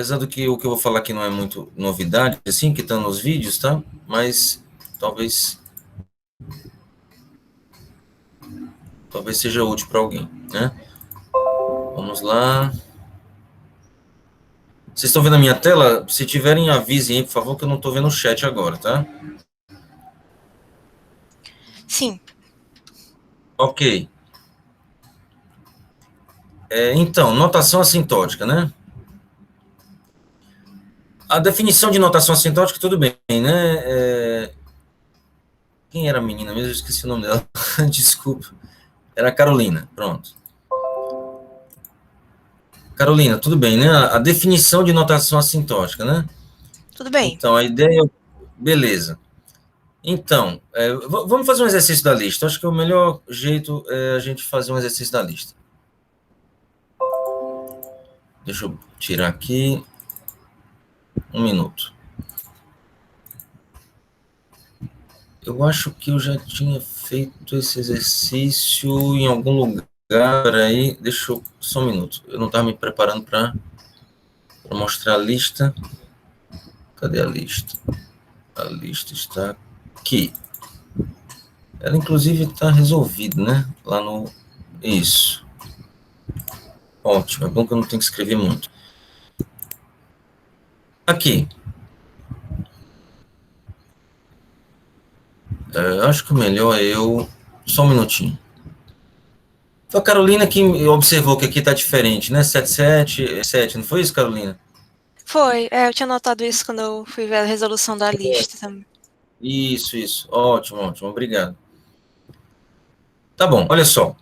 Apesar do que o que eu vou falar aqui não é muito novidade, assim, que está nos vídeos, tá? Mas talvez seja útil para alguém, né? Vamos lá. Vocês estão vendo a minha tela? Se tiverem, avisem aí, por favor, que eu não estou vendo o chat agora, tá? Sim. Ok. Então, notação assintótica, né? A definição de notação assintótica, tudo bem, né? Quem era a menina mesmo? Eu esqueci o nome dela. Desculpa. Era a Carolina, pronto. Carolina, tudo bem, né? A definição de notação assintótica, né? Tudo bem. Então, a ideia... Beleza. Então, vamos fazer um exercício da lista. Acho que o melhor jeito é a gente fazer um exercício da lista. Deixa eu tirar aqui. Um minuto. Eu acho que eu já tinha feito esse exercício em algum lugar. Peraí, deixa eu... Só um minuto. Eu não estava me preparando para mostrar a lista. Cadê a lista? A lista está aqui. Ela, inclusive, está resolvida, né? Lá no... Isso. Ótimo. É bom que eu não tenho que escrever muito. Aqui. Acho que o melhor é eu... Só um minutinho. Foi a Carolina que observou que aqui está diferente, né? 7, não foi isso, Carolina? Foi. Eu tinha notado isso quando eu fui ver a resolução da lista também. Isso. Ótimo, obrigado. Tá bom, olha só.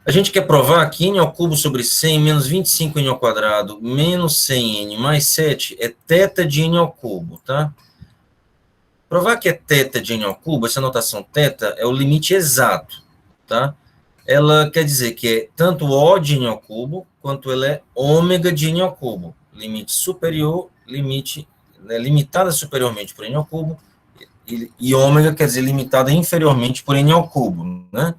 A gente quer provar que n ao cubo sobre 100 menos 25n ao quadrado menos 100n mais 7 é θ de n ao cubo, tá? Provar que é θ de n ao cubo, essa notação θ é o limite exato, tá? Ela quer dizer que é tanto O de n ao cubo, quanto ela é ômega de n ao cubo. Limite superior, limitada superiormente por n ao cubo, e ômega quer dizer limitada inferiormente por n ao cubo, né?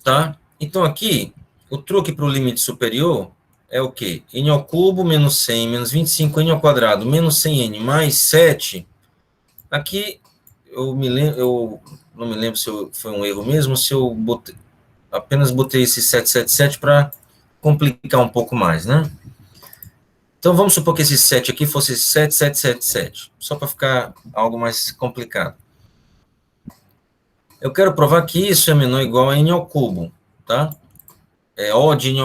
Tá? Então, aqui, o truque para o limite superior é o quê? N ao cubo menos 100 menos 25n ao quadrado menos 100n mais 7. Aqui, eu não me lembro se foi um erro mesmo, se eu apenas botei esse 777 para complicar um pouco mais, né? Então, vamos supor que esse 7 aqui fosse 7777, só para ficar algo mais complicado. Eu quero provar que isso é menor ou igual a n ao cubo, tá? O de n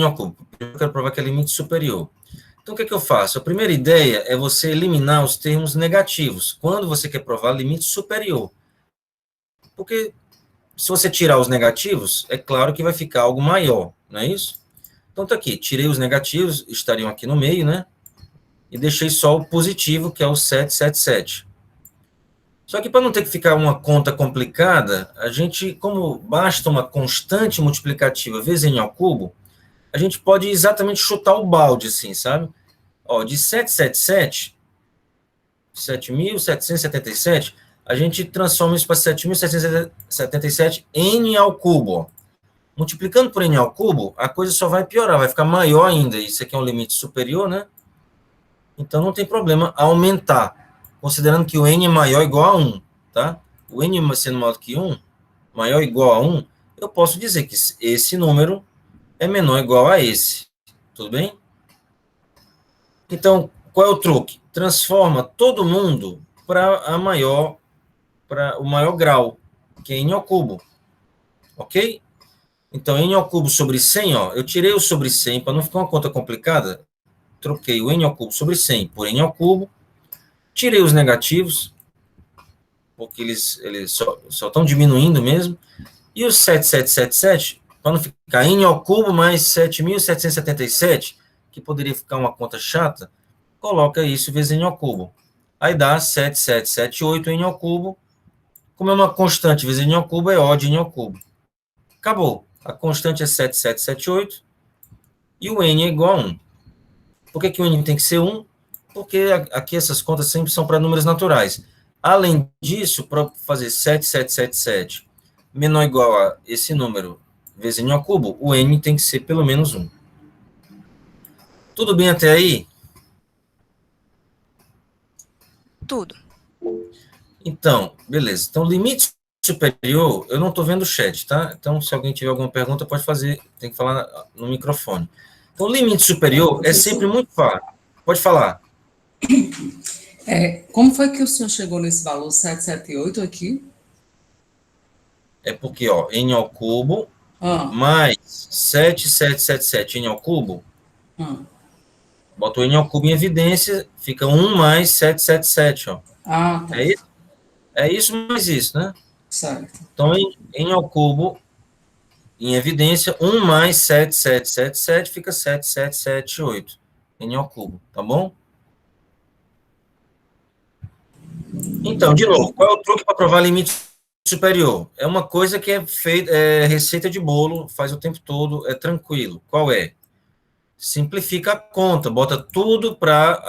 ao cubo. Eu quero provar que é limite superior. Então, o que eu faço? A primeira ideia é você eliminar os termos negativos, quando você quer provar limite superior. Porque se você tirar os negativos, é claro que vai ficar algo maior, não é isso? Então, tá aqui, tirei os negativos, estariam aqui no meio, né? E deixei só o positivo, que é o 777. Só que para não ter que ficar uma conta complicada, a gente, como basta uma constante multiplicativa vezes n ao cubo, a gente pode exatamente chutar o balde, assim, sabe? Ó, de 777, 7.777, a gente transforma isso para 7.777 n ao cubo. Ó. Multiplicando por n ao cubo, a coisa só vai piorar, vai ficar maior ainda. Isso aqui é um limite superior, né? Então não tem problema aumentar, considerando que o n é maior ou igual a 1, tá? O n sendo maior do que 1, maior ou igual a 1, eu posso dizer que esse número é menor ou igual a esse. Tudo bem? Então, qual é o truque? Transforma todo mundo para o maior grau, que é n ao cubo. Ok? Então, n ao cubo sobre 100, ó, eu tirei o sobre 100 para não ficar uma conta complicada. Troquei o n ao cubo sobre 100 por n ao cubo. Tirei os negativos, porque eles só estão diminuindo mesmo. E os 7777, para não ficar n ao cubo mais 7.777, que poderia ficar uma conta chata, coloca isso vezes n ao cubo. Aí dá 7778 n ao cubo. Como é uma constante vezes n ao cubo, é O de n ao cubo. Acabou. A constante é 7778 e o n é igual a 1. Por que o n tem que ser 1? Porque aqui essas contas sempre são para números naturais. Além disso, para fazer 7777 menor ou igual a esse número vezes n ao cubo, o n tem que ser pelo menos 1. Tudo bem até aí? Tudo. Então, beleza. Então, limite superior, eu não estou vendo o chat, tá? Então, se alguém tiver alguma pergunta, pode fazer, tem que falar no microfone. Então, limite superior é sempre Professor, muito fácil. Pode falar. como foi que o senhor chegou nesse valor 778 aqui? É porque, ó, n ao cubo Ah, mais 7777 n ao cubo, ah, bota o n ao cubo em evidência, fica 1 mais 777, ó. tá, É isso mais isso, né? certo. Então, n ao cubo em evidência, 1 mais 7777 fica 7778 n ao cubo, tá bom? Então, de novo, qual é o truque para provar limite superior? É uma coisa que é feita, é receita de bolo, faz o tempo todo, é tranquilo. Qual é? Simplifica a conta, bota tudo para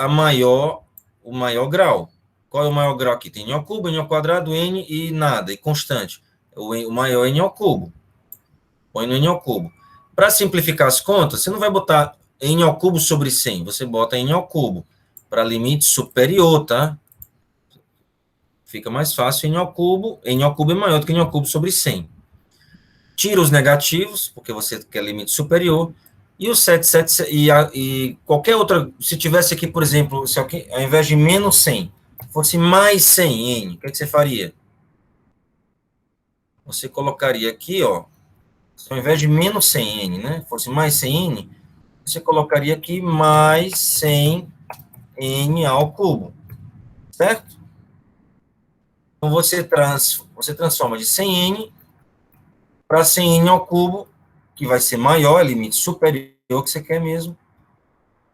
o maior grau. Qual é o maior grau aqui? Tem n ao cubo, n ao quadrado, n e nada, e constante. O maior é n ao cubo. Põe no n ao cubo. Para simplificar as contas, você não vai botar n ao cubo sobre 100, você bota n ao cubo para limite superior, tá? Fica mais fácil n ao cubo é maior do que n ao cubo sobre 100. Tira os negativos, porque você quer limite superior, e o 77, e qualquer outra, se tivesse aqui, por exemplo, se aqui, ao invés de menos 100, fosse mais 100 n, o que, é que você faria? Você colocaria aqui, ó, ao invés de menos 100 n, né, fosse mais 100 n, você colocaria aqui mais 100 n ao cubo, certo? Então, você transforma de 100 n para 100 n ao cubo, que vai ser maior, limite superior que você quer mesmo.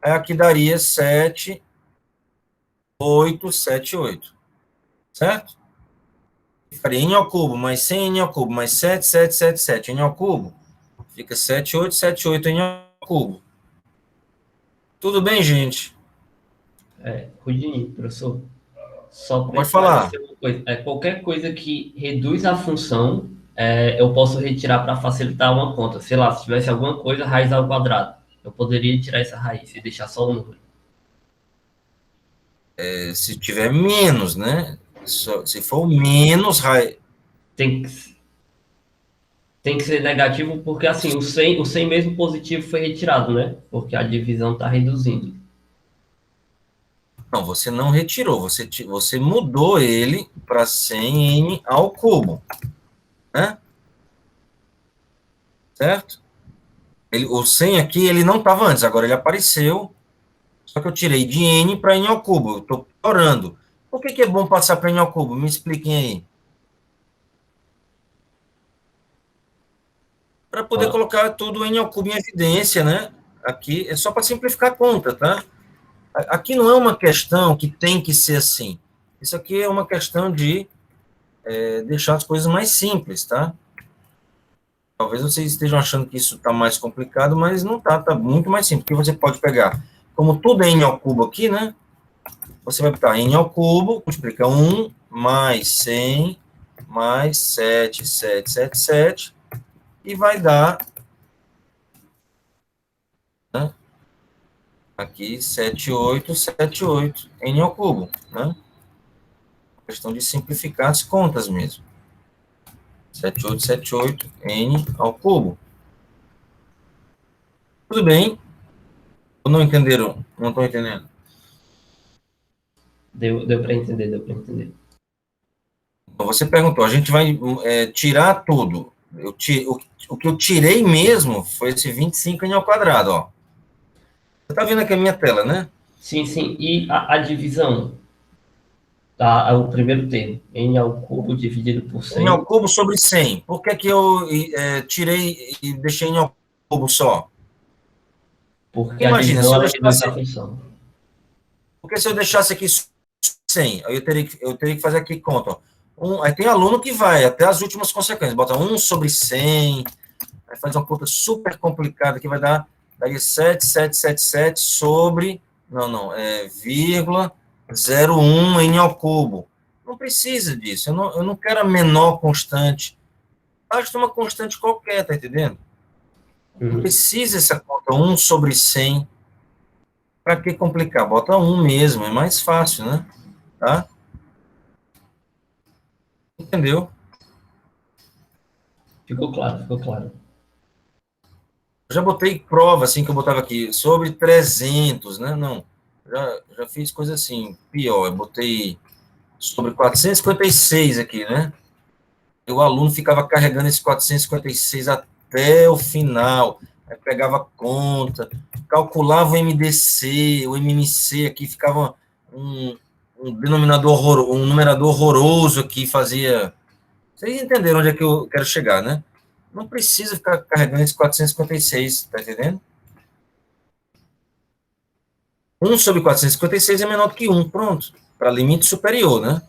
Aí aqui daria 7878, certo? Ficaria n ao cubo mais 100 n ao cubo mais 7777 n ao cubo, fica 7878 n ao cubo. Tudo bem, gente? Rudinei, professor, só para Pode falar. esclarecer uma coisa, qualquer coisa que reduz a função, eu posso retirar para facilitar uma conta. Sei lá, se tivesse alguma coisa, raiz ao quadrado, eu poderia tirar essa raiz e deixar só o número. Se tiver menos, né? Se for menos, Tem que ser negativo porque, assim, o 100 mesmo positivo foi retirado, né? Porque a divisão está reduzindo. não, você não retirou, você mudou ele para 100 n ao cubo, né? Certo? O 100 aqui, ele não estava antes, agora ele apareceu, só que eu tirei de n para n ao cubo, eu estou piorando. Por que é bom passar para n ao cubo? Me expliquem aí. Para poder colocar tudo n ao cubo em evidência, né? Aqui é só para simplificar a conta, tá? Aqui não é uma questão que tem que ser assim. Isso aqui é uma questão de deixar as coisas mais simples, tá? Talvez vocês estejam achando que isso está mais complicado, mas não está, está muito mais simples, porque você pode pegar, como tudo é n ao cubo aqui, né? Você vai botar n ao cubo, multiplica 1 mais 100 mais 7777 e vai dar, né? Aqui 7878 n ao cubo, né? Questão de simplificar as contas mesmo. 7878 n ao cubo. Tudo bem? Ou não entenderam? Não estão entendendo? Deu para entender, deu para entender. Então, você perguntou, a gente vai tirar tudo. O que eu tirei mesmo foi esse 25 n ao quadrado, ó. Você está vendo aqui a minha tela, né? Sim, sim. E a divisão? O primeiro termo, n ao cubo dividido por 100. N ao cubo sobre 100. Por que que eu tirei e deixei n ao cubo só? Porque Imagina, a se divisão eu ela reduz deixasse... a função. Porque se eu deixasse aqui 100, aí eu teria que fazer aqui conta. Aí tem aluno que vai até as últimas consequências, bota 1 sobre 100, aí faz uma conta super complicada que vai dar daí 7777 sobre, vírgula 0,1 n ao cubo. Não precisa disso, eu não quero a menor constante. Basta uma constante qualquer, tá entendendo? Não precisa essa conta 1 sobre 100. Para que complicar? Bota 1 mesmo, é mais fácil, né? Tá? Entendeu? Ficou claro, ficou claro. Eu já botei prova, assim, que eu botava aqui, sobre 300, né? Não, já fiz coisa assim, pior. Eu botei sobre 456 aqui, né? E o aluno ficava carregando esse 456 até o final. Aí pegava conta, calculava o MDC, o MMC aqui, ficava um, um numerador horroroso aqui, fazia... Vocês entenderam onde é que eu quero chegar, né? Não precisa ficar carregando esse 456, tá entendendo? 1 sobre 456 é menor do que 1, pronto. Para limite superior, né?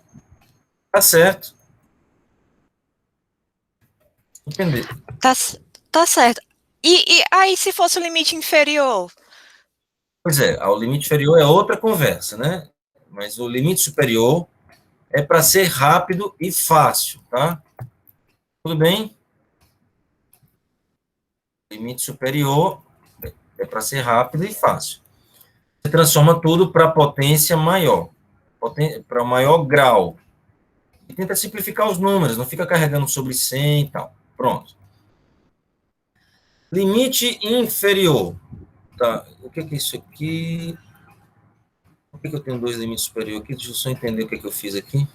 Tá certo. Entender. Tá certo. E aí, se fosse o limite inferior? Pois é, o limite inferior é outra conversa, né? Mas o limite superior é para ser rápido e fácil, tá? Tudo bem? Limite superior é para ser rápido e fácil. Você transforma tudo para potência maior, para maior grau. E tenta simplificar os números, não fica carregando sobre 100 e tal. Pronto. Limite inferior. Tá, o que é isso aqui? Por que eu tenho 2 limites superiores aqui? Deixa eu só entender o que eu fiz aqui.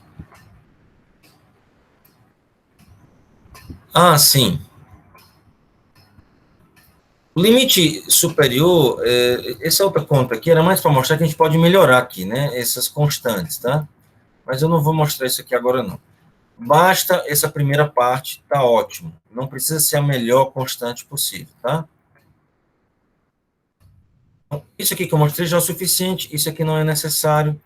Ah, sim. O limite superior, essa outra conta aqui era mais para mostrar que a gente pode melhorar aqui, né? Essas constantes, tá? Mas eu não vou mostrar isso aqui agora, não. Basta essa primeira parte, tá ótimo. Não precisa ser a melhor constante possível, tá? Então, isso aqui que eu mostrei já é o suficiente, isso aqui não é necessário,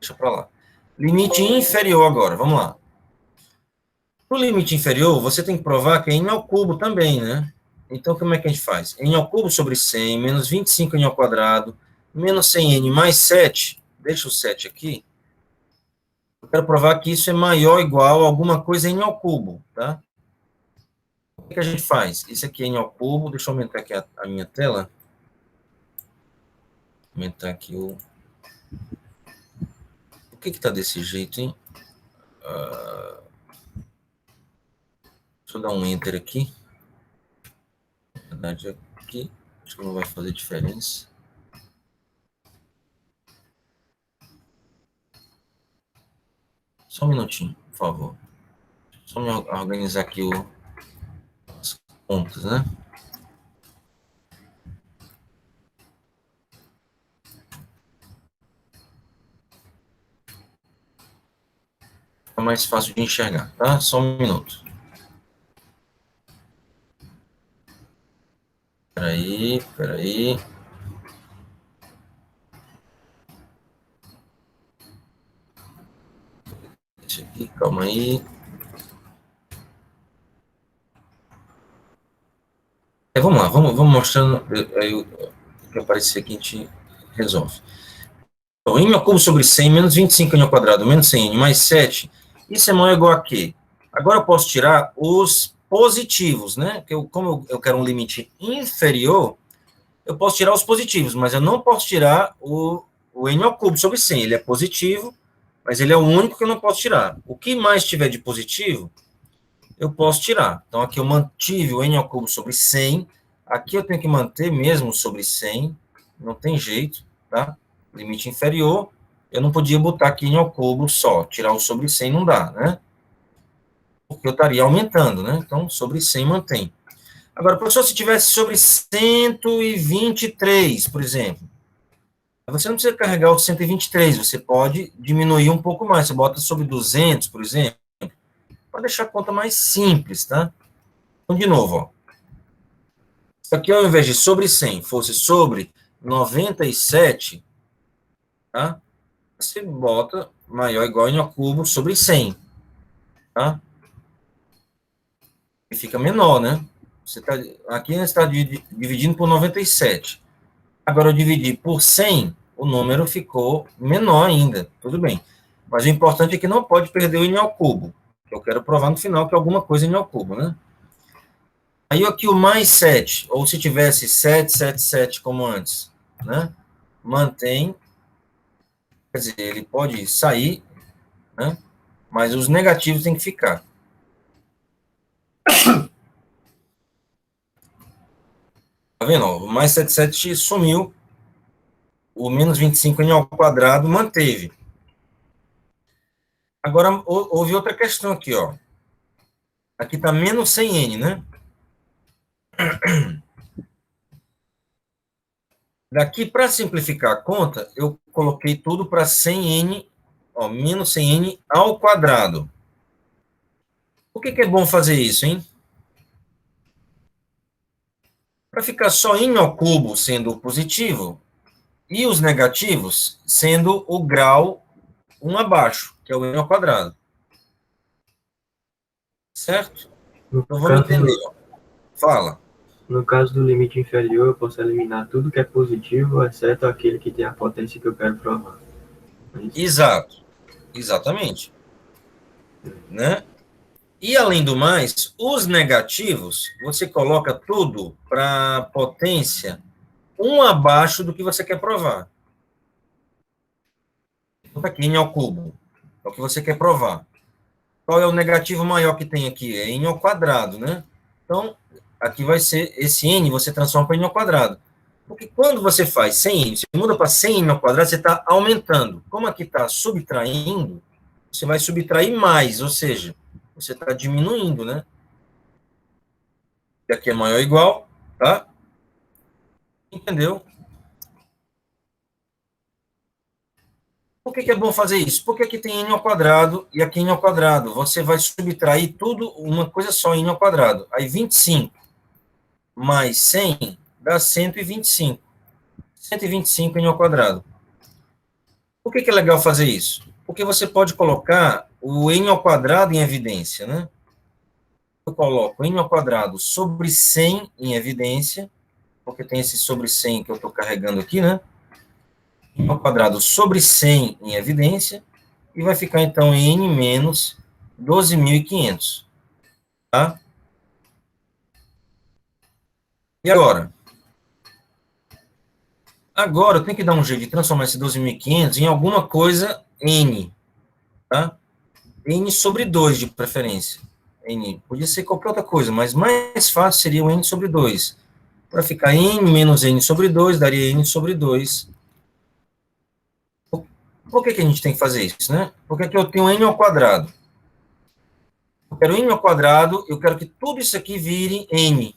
deixa para lá. Limite inferior agora, vamos lá. No limite inferior, você tem que provar que é n ao cubo também, né? Então, como é que a gente faz? N ao cubo sobre 100, menos 25n ao quadrado, menos 100n mais 7, deixa o 7 aqui. Eu quero provar que isso é maior ou igual a alguma coisa n ao cubo, tá? O que a gente faz? Isso aqui é n ao cubo, deixa eu aumentar aqui a minha tela. Aumentar aqui o... Por que tá desse jeito, hein? Deixa eu dar um enter aqui. Na verdade, aqui, acho que não vai fazer diferença. Só um minutinho, por favor. Só me organizar aqui as contas, né? É mais fácil de enxergar, tá? Só um minuto. Peraí. Esse aqui, calma aí. Vamos lá, vamos mostrando. Aí o que aparecer aqui a gente resolve. Então, n ao cubo sobre 100 menos 25n ao quadrado menos 100n mais 7. Isso é maior ou igual a quê? Agora eu posso tirar os positivos, né? Como eu quero um limite inferior, eu posso tirar os positivos, mas eu não posso tirar o n ao cubo sobre 100. Ele é positivo, mas ele é o único que eu não posso tirar. O que mais tiver de positivo, eu posso tirar. Então, aqui eu mantive o n ao cubo sobre 100. Aqui eu tenho que manter mesmo sobre 100. Não tem jeito, tá? Limite inferior, eu não podia botar aqui n ao cubo só. Tirar o sobre 100 não dá, né? Porque eu estaria aumentando, né? Então, sobre 100 mantém. Agora, professor, se tivesse sobre 123, por exemplo, você não precisa carregar o 123, você pode diminuir um pouco mais. Você bota sobre 200, por exemplo, para deixar a conta mais simples, tá? Então, de novo, ó. Isso aqui, ao invés de sobre 100, fosse sobre 97, tá? Você bota maior ou igual a n ao cubo sobre 100, tá? E fica menor, né? Aqui você está dividindo por 97. Agora eu dividi por 100, o número ficou menor ainda, tudo bem. Mas o importante é que não pode perder o n ao cubo, que eu quero provar no final que é alguma coisa n ao cubo, né? Aí aqui o mais 7, ou se tivesse 7, 7, 7 como antes, né? mantém, quer dizer, ele pode sair, né? Mas os negativos têm que ficar. Tá vendo? Ó, o mais 77 sumiu, o menos 25 n ao quadrado manteve. Agora, houve outra questão aqui, ó. Aqui está menos 100n, né? Daqui, para simplificar a conta, eu coloquei tudo para 100n, ó, menos 100n ao quadrado. Por que é bom fazer isso, hein? Para ficar só n ao cubo sendo o positivo e os negativos sendo o grau 1 abaixo, que é o n ao quadrado. Certo? Então vamos entender. Fala. No caso do limite inferior, eu posso eliminar tudo que é positivo, exceto aquele que tem a potência que eu quero provar. Exato. Exatamente. Né? E, além do mais, os negativos, você coloca tudo para potência 1 abaixo do que você quer provar. Então, aqui, n ao cubo. É o que você quer provar. Qual é o negativo maior que tem aqui? É n ao quadrado, né? Então, aqui vai ser esse n, você transforma para n ao quadrado. Porque quando você faz 100n, você muda para 100n ao quadrado, você está aumentando. Como aqui está subtraindo, você vai subtrair mais, ou seja, você está diminuindo, né? E aqui é maior ou igual, tá? Entendeu? Por que é bom fazer isso? Porque aqui tem n ao quadrado e aqui n ao quadrado. Você vai subtrair tudo, uma coisa só, n ao quadrado. Aí 25 mais 100 dá 125. 125 n ao quadrado. Por que é legal fazer isso? Porque você pode colocar o n ao quadrado em evidência, né? Eu coloco n ao quadrado sobre 100 em evidência, porque tem esse sobre 100 que eu estou carregando aqui, né? N ao quadrado sobre 100 em evidência, e vai ficar, então, n menos 12.500. Tá? E agora? Agora, eu tenho que dar um jeito de transformar esse 12.500 em alguma coisa n. Tá? N sobre 2, de preferência. N podia ser qualquer outra coisa, mas mais fácil seria o n sobre 2. Para ficar n menos n sobre 2, daria n sobre 2. Por que a gente tem que fazer isso, né? Porque aqui eu tenho n ao quadrado. Eu quero n ao quadrado, eu quero que tudo isso aqui vire n.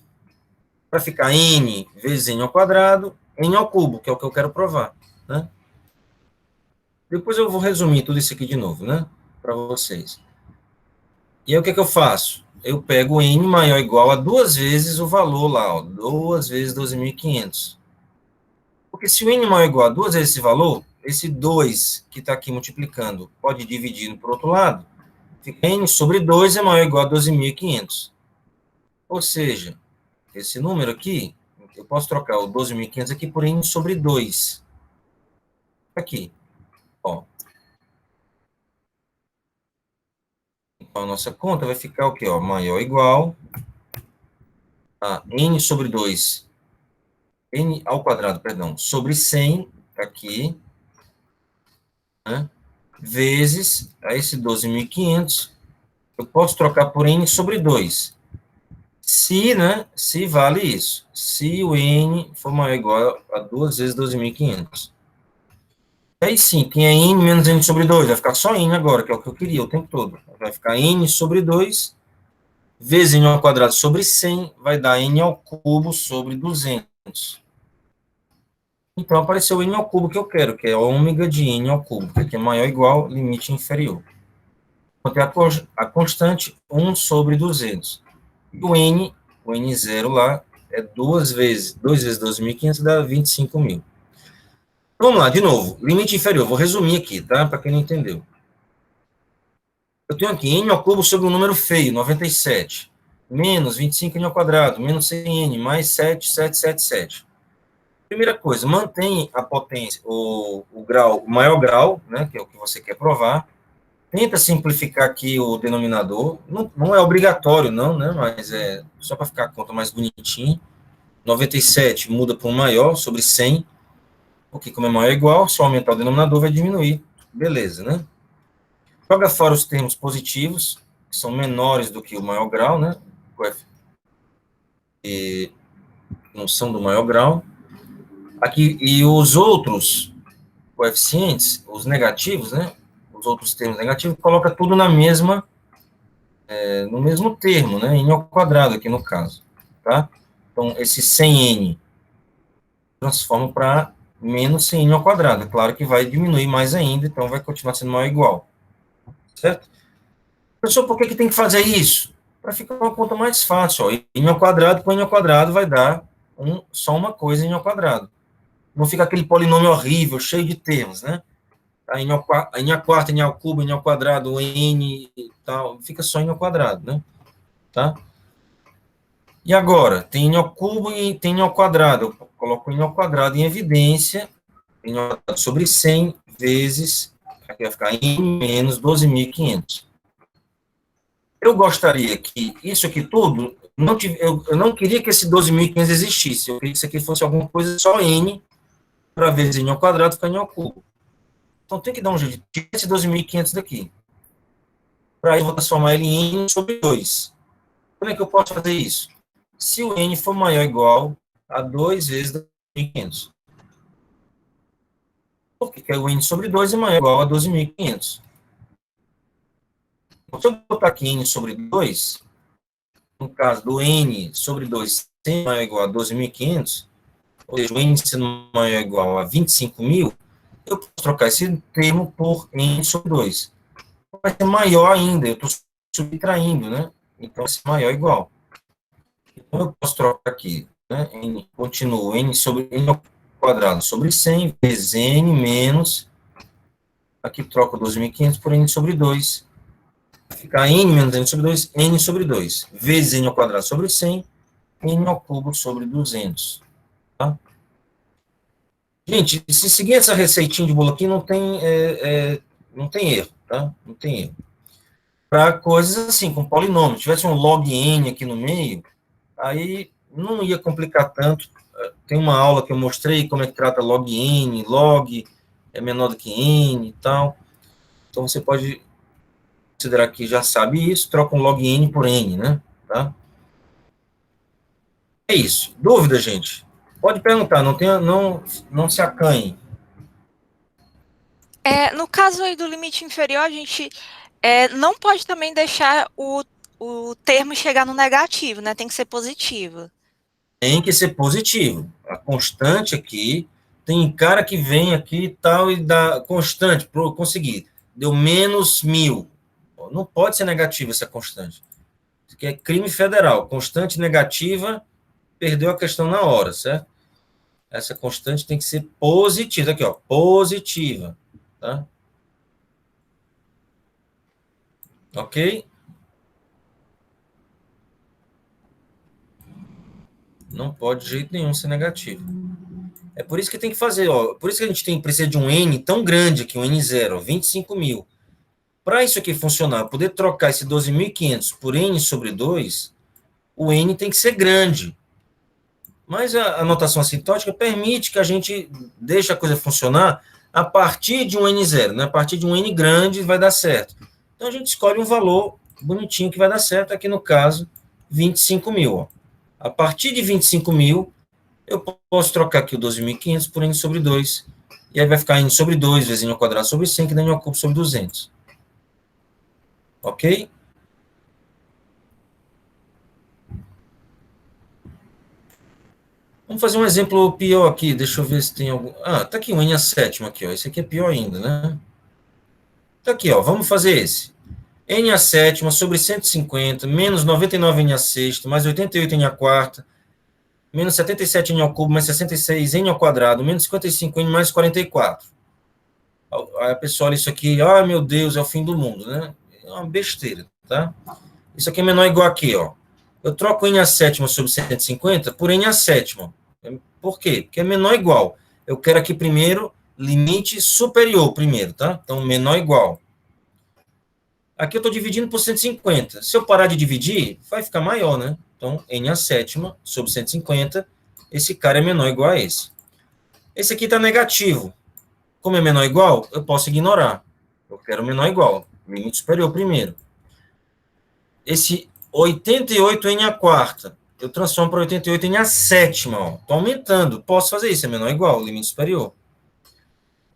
Para ficar n vezes n ao quadrado, n ao cubo, que é o que eu quero provar, né? Depois eu vou resumir tudo isso aqui de novo, né? Para vocês. E aí o que eu faço? Eu pego n maior ou igual a 2 vezes o valor lá, ó, 2 vezes 12.500. Porque se o n maior ou igual a 2 vezes esse valor, esse 2 que está aqui multiplicando pode dividir para o outro lado, fica n sobre 2 é maior ou igual a 12.500. Ou seja, esse número aqui, eu posso trocar o 12.500 aqui por n sobre 2. Aqui, ó. Então, a nossa conta vai ficar o quê? Ó, maior ou igual a n sobre 2, n ao quadrado, perdão, sobre 100, aqui, né, vezes a esse 12.500, eu posso trocar por n sobre 2. Se, né, se vale isso. Se o n for maior ou igual a 2 vezes 12.500. Aí sim, tem é n menos n sobre 2, vai ficar só n agora, que é o que eu queria o tempo todo. Vai ficar n sobre 2, vezes n ao quadrado sobre 100, vai dar n ao cubo sobre 200. Então, apareceu o n ao cubo que eu quero, que é ômega de n ao cubo, que aqui é maior ou igual, limite inferior. Então, a constante 1 sobre 200. E o n0 lá, é 2 vezes 12.500 dá 25.000. Vamos lá, de novo, limite inferior, vou resumir aqui, tá? Para quem não entendeu. Eu tenho aqui n ao cubo sobre um número feio, 97, menos 25n ao quadrado, menos 100n, mais 7,777. Primeira coisa, mantém a potência, o grau, o maior grau, né, que é o que você quer provar. Tenta simplificar aqui o denominador, não é obrigatório não, né, mas é só para ficar a conta mais bonitinha. 97 muda para um maior, sobre 100. Porque como é maior ou igual, se eu aumentar o denominador, vai diminuir. Beleza, né? Joga fora os termos positivos, que são menores do que o maior grau, né? E não são do maior grau. Aqui, e os outros coeficientes, os negativos, né? Os outros termos negativos, coloca tudo na mesma, no mesmo termo, né? N ao quadrado aqui no caso, tá? Então, esse 100n transforma para menos 100n ao quadrado. É claro que vai diminuir mais ainda, então vai continuar sendo maior ou igual. Certo? Professor, por que tem que fazer isso? Para ficar uma conta mais fácil. Ó. N ao quadrado com n ao quadrado vai dar só uma coisa n ao quadrado. Não fica aquele polinômio horrível, cheio de termos, né? A n a quarta, n ao cubo, n ao quadrado, n e tal. Fica só n ao quadrado, né? Tá? E agora, tem n ao cubo e tem n ao quadrado. Eu coloco n ao quadrado em evidência, n ao quadrado sobre 100 vezes, aqui vai ficar n menos 12.500. Eu gostaria que isso aqui tudo, eu não queria que esse 12.500 existisse, eu queria que isso aqui fosse alguma coisa só n, para vezes n ao quadrado fica n ao cubo. Então tem que dar um jeito de tirar esse 12.500 daqui. Para aí eu vou transformar ele em n sobre 2. Como é que eu posso fazer isso? Se o n for maior ou igual a 2 vezes 12.500. Porque o n sobre 2 é maior ou igual a 12.500. Se eu botar aqui n sobre 2, no caso do n sobre 2 sendo maior ou igual a 12.500, ou seja, o n sendo maior ou igual a 25.000, eu posso trocar esse termo por n sobre 2. Vai ser maior ainda, eu estou subtraindo, né? Então, vai ser maior ou igual. Então, eu posso trocar aqui, né? Continuo, n sobre n ao quadrado sobre 100 vezes n menos, aqui troco 12.500 por n sobre 2. Vai ficar n menos n sobre 2, n sobre 2, vezes n ao quadrado sobre 100, n ao cubo sobre 200. Tá? Gente, se seguir essa receitinha de bolo aqui, não tem erro, tá? Não tem erro. Para coisas assim, com polinômio, se tivesse um log n aqui no meio, aí não ia complicar tanto. Tem uma aula que eu mostrei como é que trata log n, log é menor do que n e tal. Então, você pode considerar que já sabe isso, troca um log n por n, né? Tá? É isso. Dúvida, gente? Pode perguntar, não se acanhe. No caso aí do limite inferior, a gente não pode também deixar o termo chegar no negativo, né? Tem que ser positivo. Tem que ser positivo. A constante aqui, tem cara que vem aqui e tal, e dá constante, para conseguir. Deu menos 1.000. Não pode ser negativa essa constante. Isso aqui é crime federal. Constante negativa, perdeu a questão na hora, certo? Essa constante tem que ser positiva. Aqui, ó, positiva. Tá? Ok? Não pode de jeito nenhum ser negativo. É por isso que tem que fazer, ó. Por isso que a gente precisa de um N tão grande aqui, um N0, 25.000. Para isso aqui funcionar, poder trocar esse 12.500 por N sobre 2, o N tem que ser grande. Mas a notação assintótica permite que a gente deixe a coisa funcionar a partir de um N0, né? A partir de um N grande vai dar certo. Então, a gente escolhe um valor bonitinho que vai dar certo, aqui no caso, 25.000. Ó. A partir de 25.000, eu posso trocar aqui o 12.500 por N sobre 2, e aí vai ficar N sobre 2 vezes N ao quadrado sobre 100, que dá N ao cubo sobre 200. Ok? Vamos fazer um exemplo pior aqui, deixa eu ver se tem algum... Ah, tá aqui um N a sétima aqui, ó. Esse aqui é pior ainda, né? Tá aqui, ó, vamos fazer esse. N a sétima sobre 150, menos 99 N a sexta, mais 88 N a quarta, menos 77 N ao cubo, mais 66 N ao quadrado, menos 55 N mais 44. Aí a pessoa olha isso aqui, ah, meu Deus, é o fim do mundo, né? É uma besteira, tá? Isso aqui é menor ou igual aqui, ó. Eu troco N a sétima sobre 150 por N a sétima. Por quê? Porque é menor ou igual. Eu quero aqui primeiro limite superior primeiro, tá? Então, menor ou igual. Aqui eu estou dividindo por 150. Se eu parar de dividir, vai ficar maior, né? Então, N a sétima sobre 150, esse cara é menor ou igual a esse. Esse aqui está negativo. Como é menor ou igual, eu posso ignorar. Eu quero menor ou igual. Limite superior primeiro. Esse 88n a quarta, eu transformo para 88n a sétima. Estou aumentando. Posso fazer isso. É menor ou igual. Limite superior.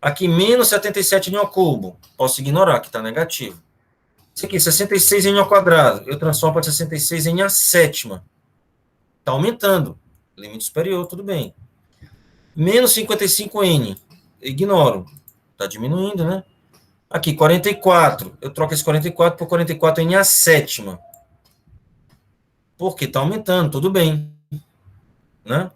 Aqui, menos 77n ao cubo. Posso ignorar, que está negativo. Isso aqui, 66n ao quadrado. Eu transformo para 66n a sétima. Está aumentando. Limite superior, tudo bem. Menos 55n. Ignoro. Está diminuindo, né? Aqui, 44. Eu troco esse 44 por 44n a sétima. Porque está aumentando, tudo bem. Né?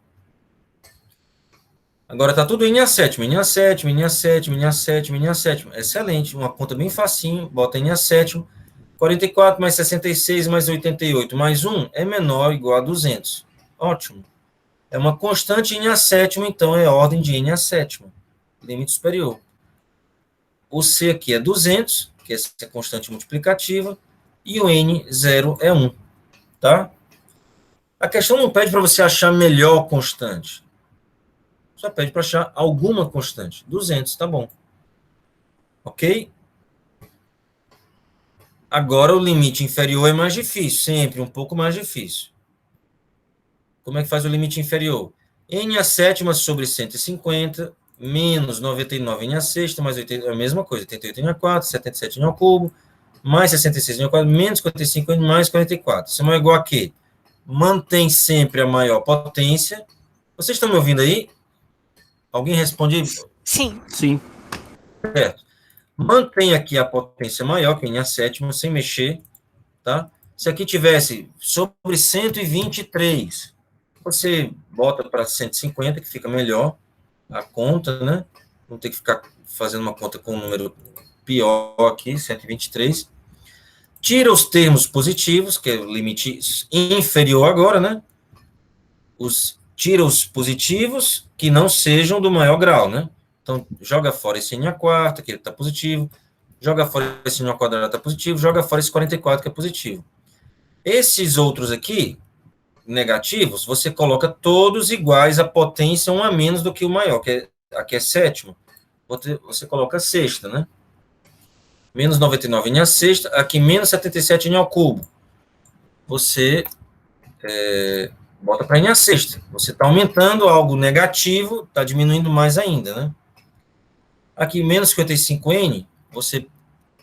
Agora está tudo n a sétima. N a sétima, n a sétima, n a sétima, n a sétima. Excelente. Uma conta bem facinho. Bota n a sétima. 44 mais 66 mais 88 mais 1 é menor ou igual a 200. Ótimo. É uma constante n a sétima, então é ordem de n a sétima. Limite superior. O C aqui é 200, que essa é constante multiplicativa, e o N, 0, é 1. Tá? A questão não pede para você achar melhor constante. Só pede para achar alguma constante. 200, tá bom. Ok? Agora o limite inferior é mais difícil, sempre um pouco mais difícil. Como é que faz o limite inferior? N a sétima sobre 150, menos 99 n a sexta, mais 80, é a mesma coisa, 88 n a 4, 77 n ao cubo, mais 66 n ao quadrado, menos 55 n mais 44. Isso é igual a quê? Mantém sempre a maior potência. Vocês estão me ouvindo aí? Alguém responde? Sim. Sim. Certo. Mantém aqui a potência maior, que é n a sétima, sem mexer, tá? Se aqui tivesse sobre 123, você bota para 150, que fica melhor a conta, né? Não tem que ficar fazendo uma conta com um número pior aqui, 123. Tira os termos positivos, que é o limite inferior agora, né? Tira os positivos que não sejam do maior grau, né? Então, joga fora esse n a quarta, que ele está positivo, joga fora esse n ao quadrado, está positivo, joga fora esse 44, que é positivo. Esses outros aqui, negativos, você coloca todos iguais à potência 1 a menos do que o maior, que aqui é sétimo. Você coloca a sexta, né? Menos 99 n a sexta, aqui menos 77 n ao cubo. Você bota para n a sexta. Você está aumentando algo negativo, está diminuindo mais ainda, né? Aqui, menos 55n, você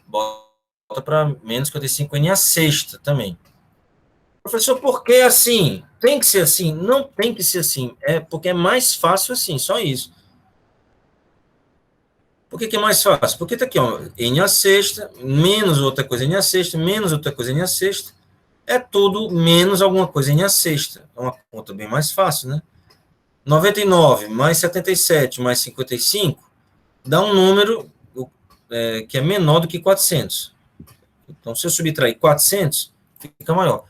bota para menos 55n a sexta também. Professor, por que assim? Tem que ser assim? Não tem que ser assim. É porque é mais fácil assim, só isso. Por que é mais fácil? Porque está aqui, ó, n a sexta, menos outra coisa n a sexta, menos outra coisa n a sexta. É tudo menos alguma coisa n a sexta. É uma conta bem mais fácil, né? 99 mais 77 mais 55 dá um número que é menor do que 400. Então, se eu subtrair 400, fica maior.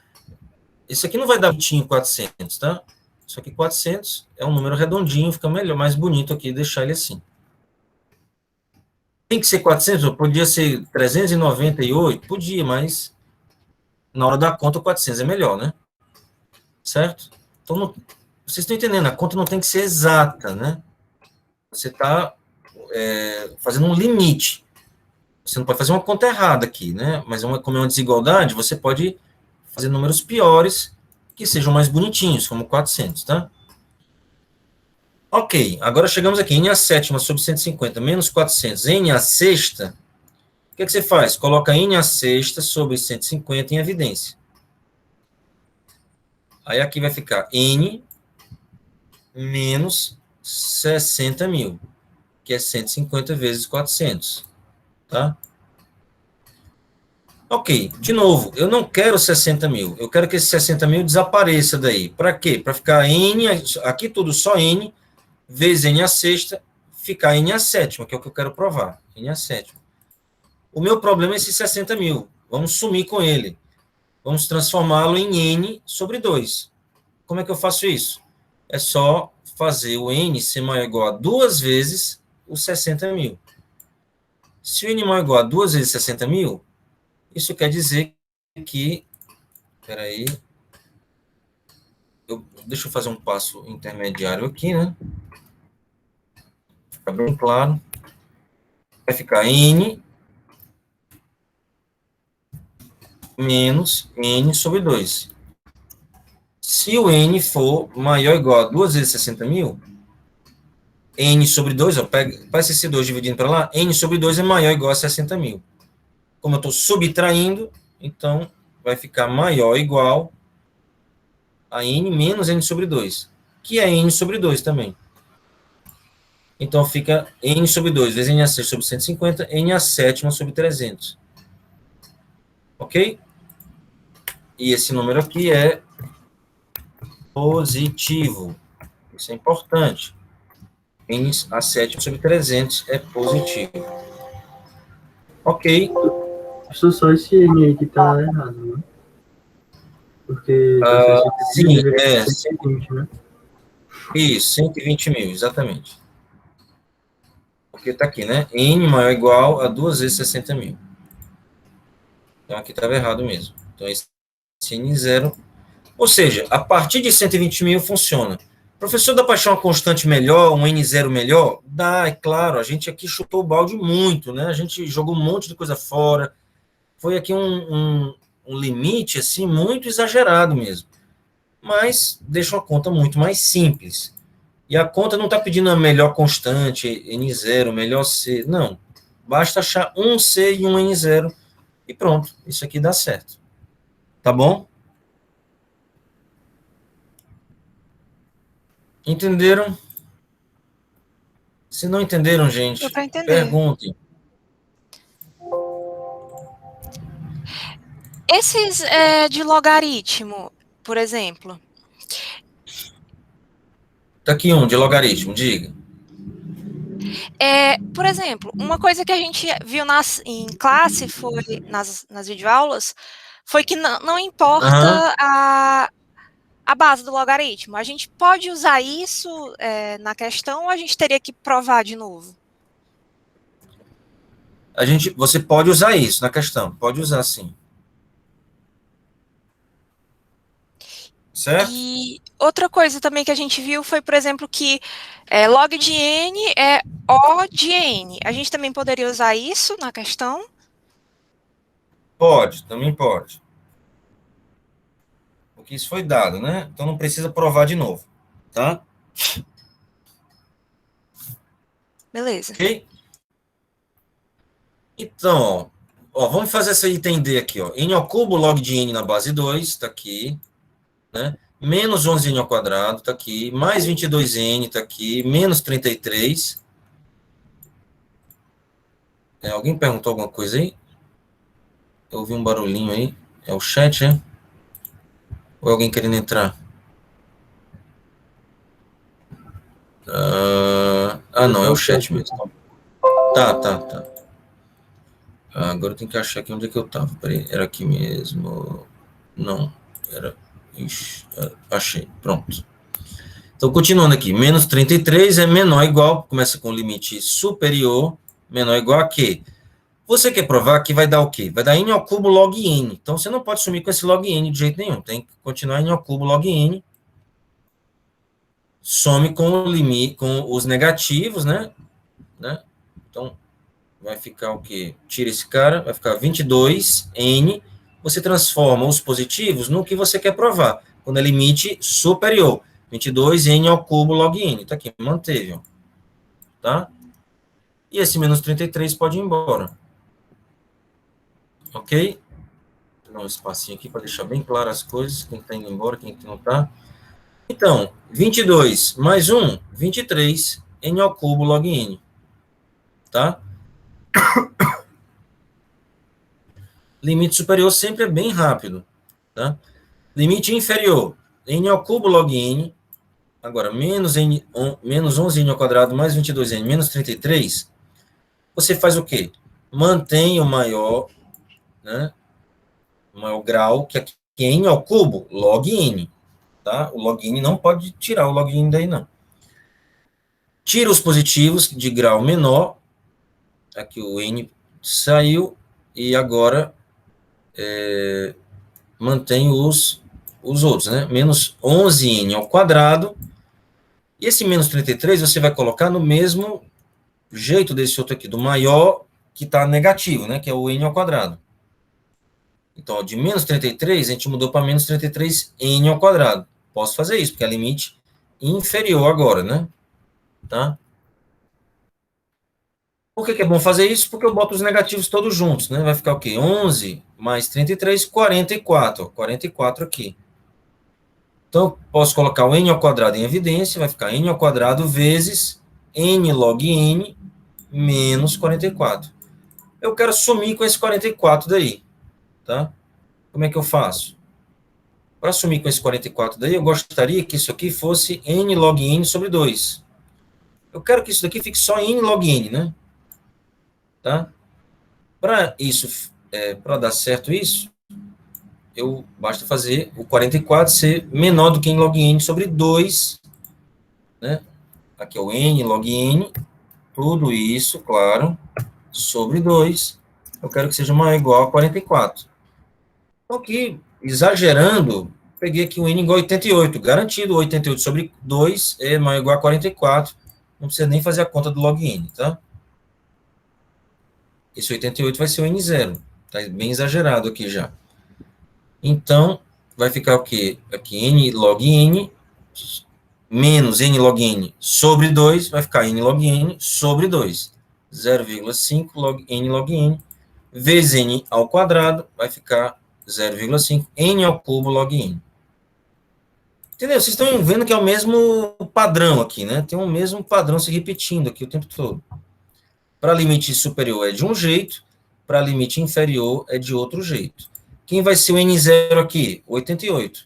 Esse aqui não vai dar bonitinho 400, tá? Isso aqui 400 é um número redondinho, fica melhor, mais bonito aqui, deixar ele assim. Tem que ser 400? Podia ser 398? Podia, mas na hora da conta 400 é melhor, né? Certo? Então, vocês estão entendendo, a conta não tem que ser exata, né? Você está fazendo um limite. Você não pode fazer uma conta errada aqui, né? Mas como é uma desigualdade, você pode fazer números piores que sejam mais bonitinhos, como 400, tá? Ok, agora chegamos aqui, n a sétima sobre 150 menos 400, n a sexta, o que você faz? Coloca n a sexta sobre 150 em evidência. Aí aqui vai ficar n menos 60 mil, que é 150 vezes 400, tá? Ok, de novo, eu não quero 60 mil, eu quero que esse 60 mil desapareça daí. Para quê? Para ficar n, aqui tudo só n, vezes n a sexta, ficar n a sétima, que é o que eu quero provar, n a sétima. O meu problema é esse 60 mil, vamos sumir com ele. Vamos transformá-lo em n sobre 2. Como é que eu faço isso? É só fazer o n ser maior ou igual a 2 vezes os 60 mil. Se o n maior ou igual a 2 vezes 60 mil, isso quer dizer que... Espera aí. Deixa eu fazer um passo intermediário aqui, né? ficar bem claro. Vai ficar N menos N sobre 2. Se o N for maior ou igual a 2 vezes 60 mil, N sobre 2, ó, faz esse 2 dividindo para lá, N sobre 2 é maior ou igual a 60 mil. Como eu estou subtraindo, então vai ficar maior ou igual a N menos N sobre 2, que é N sobre 2 também. Então fica N sobre 2 vezes N a 6 sobre 150, N a sétima sobre 300. Ok? E esse número aqui é positivo. Isso é importante. N a sétima sobre 300 é positivo. Ok. Só esse N aí que tá errado, né? Porque sim, 120, né? Isso, 120 mil, exatamente. Porque tá aqui, né? N maior ou igual a 2 vezes 60 mil. Então aqui estava errado mesmo. Então esse N0. Ou seja, a partir de 120 mil funciona. Professor, dá para achar uma constante melhor, um N0 melhor? Dá, é claro. A gente aqui chutou o balde muito, né? A gente jogou um monte de coisa fora. Foi aqui um limite, assim, muito exagerado mesmo. Mas deixa uma conta muito mais simples. E a conta não está pedindo a melhor constante, N0, melhor C. Não. Basta achar um C e um N0 e pronto. Isso aqui dá certo. Tá bom? Entenderam? Se não entenderam, gente, Deu para entender. perguntem. Esses de logaritmo, por exemplo. Tá aqui um de logaritmo, diga. Por exemplo, uma coisa que a gente viu em classe, foi nas videoaulas, foi que não importa a base do logaritmo. A gente pode usar isso na questão ou a gente teria que provar de novo? Você pode usar isso na questão, pode usar sim. Certo? E outra coisa também que a gente viu foi, por exemplo, que log de n é O de n. A gente também poderia usar isso na questão? Pode, também pode. Porque isso foi dado, né? Então não precisa provar de novo, tá? Beleza. Ok? Então, ó, vamos fazer esse item D aqui, ó. N ao cubo log de n na base 2, tá aqui, né? Menos 11n ao quadrado, tá aqui. Mais 22n, tá aqui. Menos 33. Alguém perguntou alguma coisa aí? Eu ouvi um barulhinho aí. É o chat, né? Ou é alguém querendo entrar? Não, é o chat mesmo. Tá. Agora eu tenho que achar aqui onde é que eu tava. Peraí, era aqui mesmo. Não, era... Ixi, achei, pronto. Então, continuando aqui. Menos 33 é menor ou igual, começa com limite superior, menor ou igual a quê? Você quer provar que vai dar o quê? Vai dar n ao cubo log n. Então, você não pode sumir com esse log n de jeito nenhum. Tem que continuar n ao cubo log n. Some com o limite, com os negativos, né? Então, vai ficar o quê? Tira esse cara, vai ficar 22n. Você transforma os positivos no que você quer provar. Quando é limite superior. 22n ao cubo log n. Tá aqui, manteve. Ó. Tá? E esse menos 33 pode ir embora. Ok? Vou dar um espacinho aqui para deixar bem claro as coisas. Quem está indo embora, quem não está. Então, 22 mais 1, 23, n ao cubo log n. Tá? Limite superior sempre é bem rápido. Tá? Limite inferior, n ao cubo log n. Agora, menos 11n ao quadrado mais 22n menos 33. Você faz o quê? Mantém o maior, né? O maior grau, que aqui é n ao cubo, log n. Tá? O log n não pode tirar o log n daí, não. Tira os positivos de grau menor. Aqui o n saiu. E agora mantém os outros, né? Menos 11n ao quadrado. E esse menos 33 você vai colocar no mesmo jeito desse outro aqui, do maior que está negativo, né? Que é o n ao quadrado. Então, ó, de menos 33, a gente mudou para menos 33n ao quadrado. Posso fazer isso, porque é limite inferior agora, né? Tá? Por que é bom fazer isso? Porque eu boto os negativos todos juntos, né? Vai ficar o quê? 11 mais 33, 44. 44 aqui. Então, posso colocar o n ao quadrado em evidência, vai ficar n ao quadrado vezes n log n menos 44. Eu quero sumir com esse 44 daí, tá? Como é que eu faço? Para sumir com esse 44 daí, eu gostaria que isso aqui fosse n log n sobre 2. Eu quero que isso daqui fique só n log n, né? Tá? Para isso, para dar certo isso, basta fazer o 44 ser menor do que n log n sobre 2, né? Aqui é o n log n, tudo isso, claro, sobre 2. Eu quero que seja maior ou igual a 44. Então, aqui, exagerando, peguei aqui o n igual a 88. Garantido, 88 sobre 2 é maior ou igual a 44. Não precisa nem fazer a conta do log n, tá? Esse 88 vai ser o n0. Tá bem exagerado aqui já. Então, vai ficar o quê? Aqui n log n menos n log n sobre 2, vai ficar n log n sobre 2. 0,5 log n log n vezes n ao quadrado, vai ficar 0,5 n ao cubo log n. Entendeu? Vocês estão vendo que é o mesmo padrão aqui, né? Tem o mesmo padrão se repetindo aqui o tempo todo. Para limite superior é de um jeito, para limite inferior é de outro jeito. Quem vai ser o n0 aqui? 88,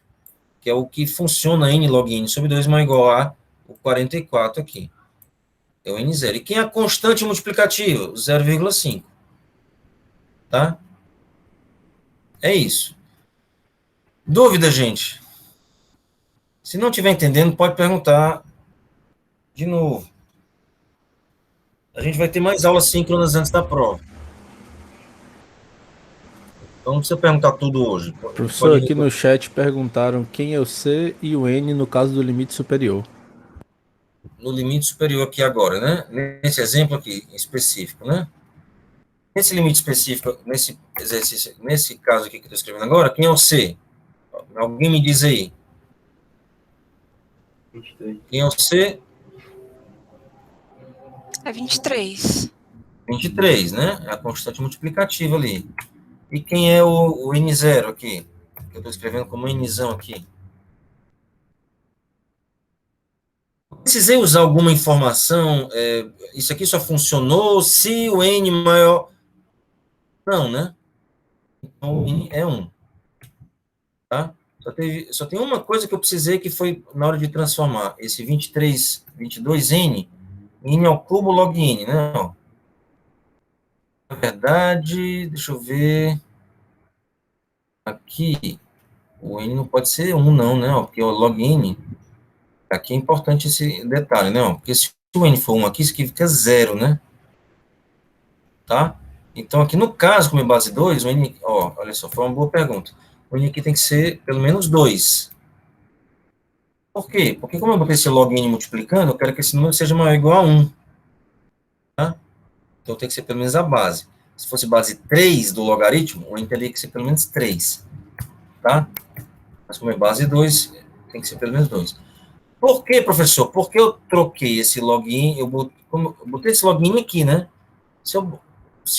que é o que funciona n log n sobre 2 mais igual a o 44 aqui. É o n0. E quem é a constante multiplicativa? 0,5. Tá? É isso. Dúvida, gente? Se não estiver entendendo, pode perguntar de novo. A gente vai ter mais aulas síncronas antes da prova. Então não precisa perguntar tudo hoje. Professor, aqui no chat perguntaram quem é o C e o N no caso do limite superior. No limite superior aqui agora, né? Nesse exemplo aqui específico, né? Nesse limite específico, nesse exercício, nesse caso aqui que eu estou escrevendo agora, quem é o C? Alguém me diz aí. 23. Quem é o C? É 23. 23, né? É a constante multiplicativa ali. E quem é o N0 aqui? Eu estou escrevendo como Nzão aqui. Precisei usar alguma informação, isso aqui só funcionou se o N maior... Não, né? Então, o N é 1. Tá? Só tem uma coisa que eu precisei, que foi na hora de transformar esse 23, 22N, N ao cubo log N, né? Na verdade, deixa eu ver... Aqui, o N não pode ser 1, não, né? Porque o log N... Aqui é importante esse detalhe, né? Porque se o N for 1 aqui, isso aqui fica 0, né? Tá? Então, aqui no caso, como é base 2, o N... Ó, olha só, foi uma boa pergunta. O N aqui tem que ser pelo menos 2. Por quê? Porque como eu botei esse log N multiplicando, eu quero que esse número seja maior ou igual a 1. Tá? Então, tem que ser pelo menos a base. Se fosse base 3 do logaritmo, o N teria que ser pelo menos 3. Tá? Mas como é base 2, tem que ser pelo menos 2. Por que, professor? Porque eu troquei esse login, eu botei esse login aqui, né? Se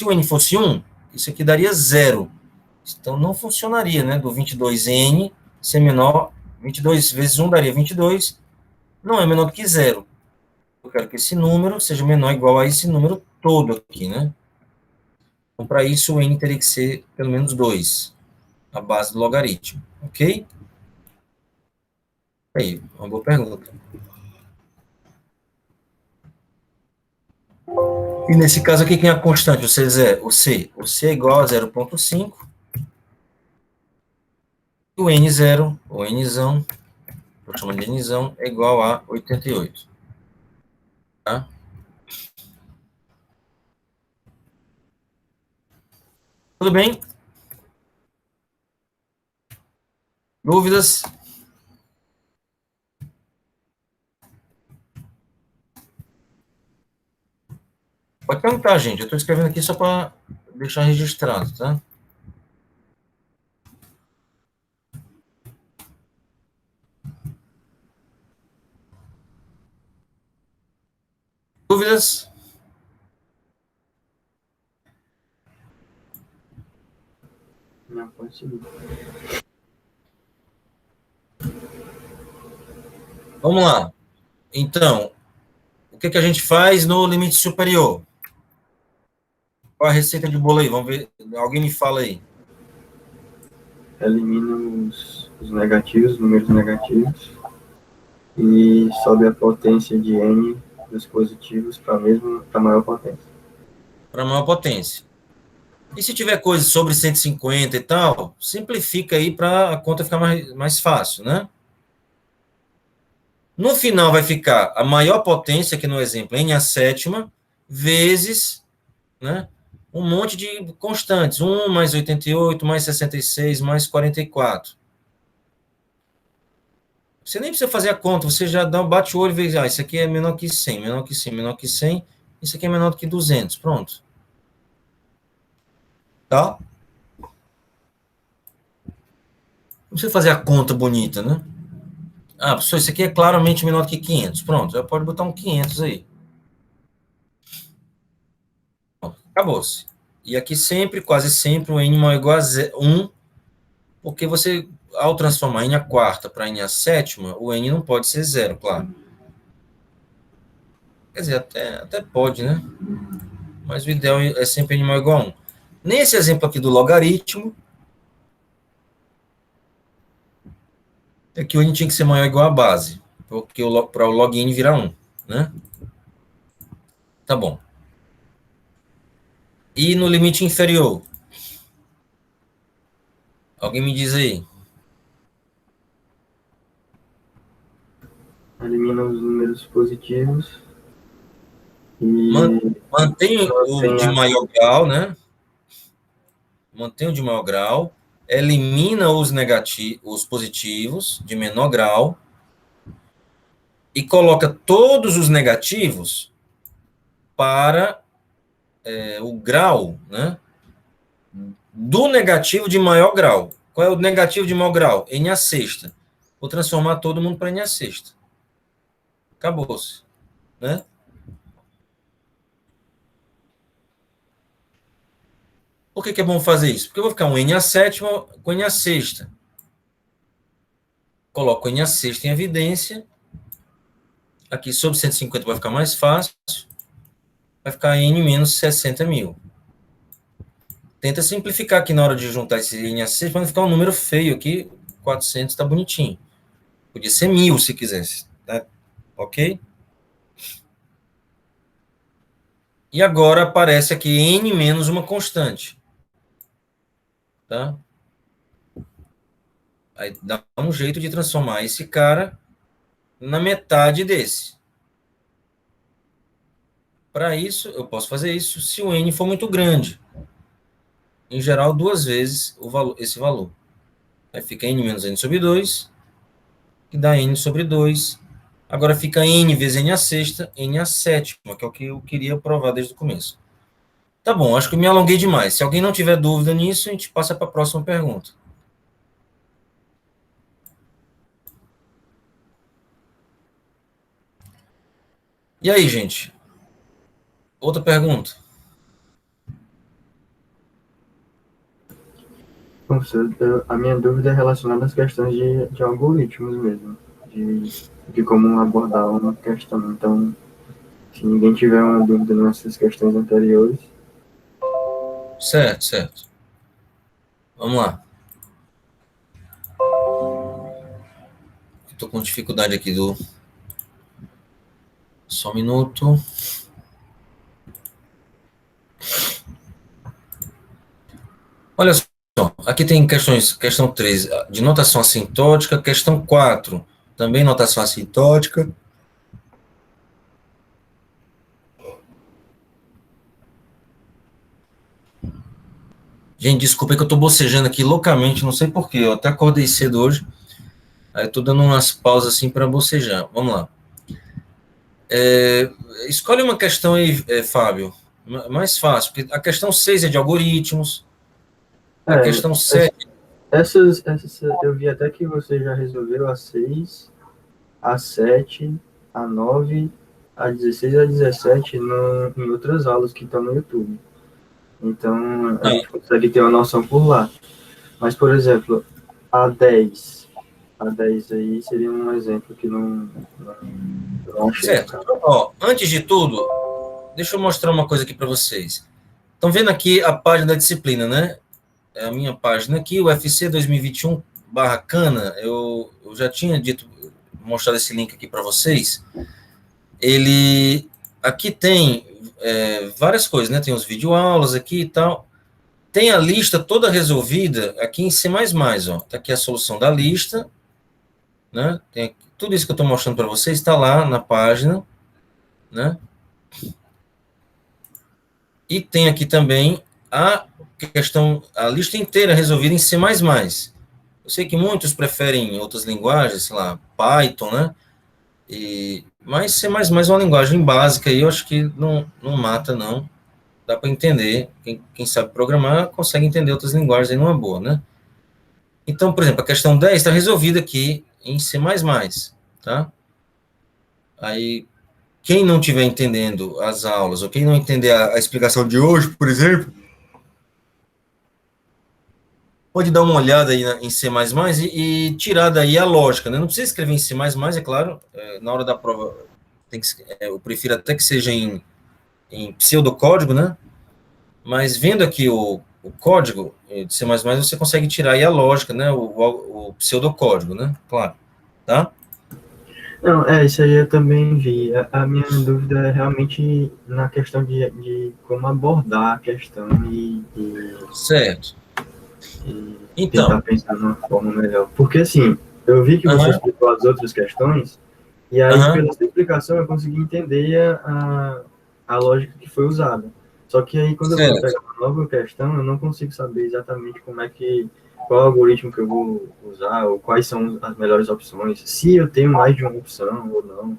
o n fosse 1, isso aqui daria 0. Então, não funcionaria, né? Do 22n ser menor, 22 vezes 1 daria 22, não é menor do que 0. Eu quero que esse número seja menor ou igual a esse número todo aqui, né? Então, para isso, o n teria que ser pelo menos 2, a base do logaritmo, ok? Aí, uma boa pergunta. E nesse caso aqui, quem é a constante? O C. O C é igual a 0,5. E o N0, o Nzão, estou chamando de Nzão, é igual a 88. Tá? Tudo bem? Dúvidas? Pode perguntar, gente. Eu estou escrevendo aqui só para deixar registrado, tá? Dúvidas? Não, pode seguir. Vamos lá. Então, o que a gente faz no limite superior? Qual a receita de bolo aí? Vamos ver. Alguém me fala aí. Elimina os negativos, os números negativos, e sobe a potência de N dos positivos para a maior potência. Para maior potência. E se tiver coisa sobre 150 e tal, simplifica aí para a conta ficar mais fácil, né? No final vai ficar a maior potência, aqui no exemplo, N a sétima, vezes, né, um monte de constantes. 1 mais 88, mais 66, mais 44. Você nem precisa fazer a conta, você já bate o olho e vê, isso aqui é menor que 100, menor que 100, menor que 100, isso aqui é menor do que 200, pronto. Tá? Não precisa fazer a conta bonita, né? Ah, professor, isso aqui é claramente menor do que 500. Pronto, já pode botar um 500 aí. Acabou-se. E aqui sempre, quase sempre, o N maior ou igual a 1, porque você, ao transformar N a quarta para N a sétima, o N não pode ser 0, claro. Quer dizer, até pode, né? Mas o ideal é sempre N maior ou igual a 1. Nesse exemplo aqui do logaritmo, é que o N tinha que ser maior ou igual a base, porque para o log N virar 1, né? Tá bom. E no limite inferior? Alguém me diz aí. Elimina os números positivos e mantém o de maior grau, né? Mantém o de maior grau, elimina os positivos de menor grau e coloca todos os negativos para o grau, né? Do negativo de maior grau. Qual é o negativo de maior grau? N a sexta. Vou transformar todo mundo para N a sexta. Acabou-se, né? Por que é bom fazer isso? Porque eu vou ficar um N a sétima com N a sexta. Coloco N a sexta em evidência. Aqui sobre 150 vai ficar mais fácil. Vai ficar N menos 60 mil. Tenta simplificar aqui na hora de juntar esse N a sexta para não ficar um número feio aqui. 400 está bonitinho. Podia ser 1000 se quisesse. Tá? Ok? E agora aparece aqui N menos uma constante. Tá? Aí dá um jeito de transformar esse cara na metade desse. Para isso, eu posso fazer isso se o N for muito grande. Em geral, 2 vezes esse valor. Aí fica N menos N sobre 2, que dá N sobre 2. Agora fica N vezes N a sexta, N a sétima, que é o que eu queria provar desde o começo. Tá bom, acho que eu me alonguei demais. Se alguém não tiver dúvida nisso, a gente passa para a próxima pergunta. E aí, gente? Outra pergunta? Professor, a minha dúvida é relacionada às questões de algoritmos mesmo, de como abordar uma questão. Então, se ninguém tiver uma dúvida nessas questões anteriores... Certo, certo. Vamos lá. Estou com dificuldade aqui do... Só um minuto. Olha só, aqui tem questão 3, de notação assintótica, questão 4, também notação assintótica. Gente, desculpa que eu estou bocejando aqui loucamente, não sei porquê, eu até acordei cedo hoje, aí estou dando umas pausas assim para bocejar. Vamos lá. Escolhe uma questão aí, Fábio, Mais fácil, porque a questão 6 é de algoritmos, a É, questão 7... essas eu vi até que você já resolveu a 6, a 7, a 9, a 16 e a 17 em outras aulas que estão no YouTube. Então, a gente consegue ter uma noção por lá. Mas, por exemplo, a 10 aí seria um exemplo que não achei. Certo. Ó, antes de tudo, deixa eu mostrar uma coisa aqui para vocês. Estão vendo aqui a página da disciplina, né? É a minha página aqui, o UFC 2021/Cana. Eu já tinha mostrado esse link aqui para vocês. Ele aqui tem várias coisas, né? Tem os videoaulas aqui e tal. Tem a lista toda resolvida aqui em C++, ó. Tá aqui a solução da lista, né? Tem tudo isso que eu estou mostrando para vocês está lá na página, né? E tem aqui também a lista inteira resolvida em C++. Eu sei que muitos preferem outras linguagens, sei lá, Python, né? Mas C++ é uma linguagem básica e eu acho que não mata, não. Dá para entender. Quem sabe programar consegue entender outras linguagens aí numa boa, né? Então, por exemplo, a questão 10 está resolvida aqui em C++, tá? Aí, quem não estiver entendendo as aulas, ou quem não entender a explicação de hoje, por exemplo, pode dar uma olhada aí em C++ e tirar daí a lógica, né? Não precisa escrever em C++, é claro, na hora da prova, eu prefiro até que seja em pseudocódigo, né? Mas vendo aqui o código de C++, você consegue tirar aí a lógica, né? O pseudocódigo, né? Claro, tá? Não, isso aí eu também vi. A minha dúvida é realmente na questão de como abordar a questão Certo. Então, tentar pensar numa forma melhor. Porque, assim, eu vi que você explicou as outras questões, e aí, pela sua explicação, eu consegui entender a lógica que foi usada. Só que aí, quando eu vou pegar uma nova questão, eu não consigo saber exatamente qual algoritmo que eu vou usar, ou quais são as melhores opções, se eu tenho mais de uma opção ou não.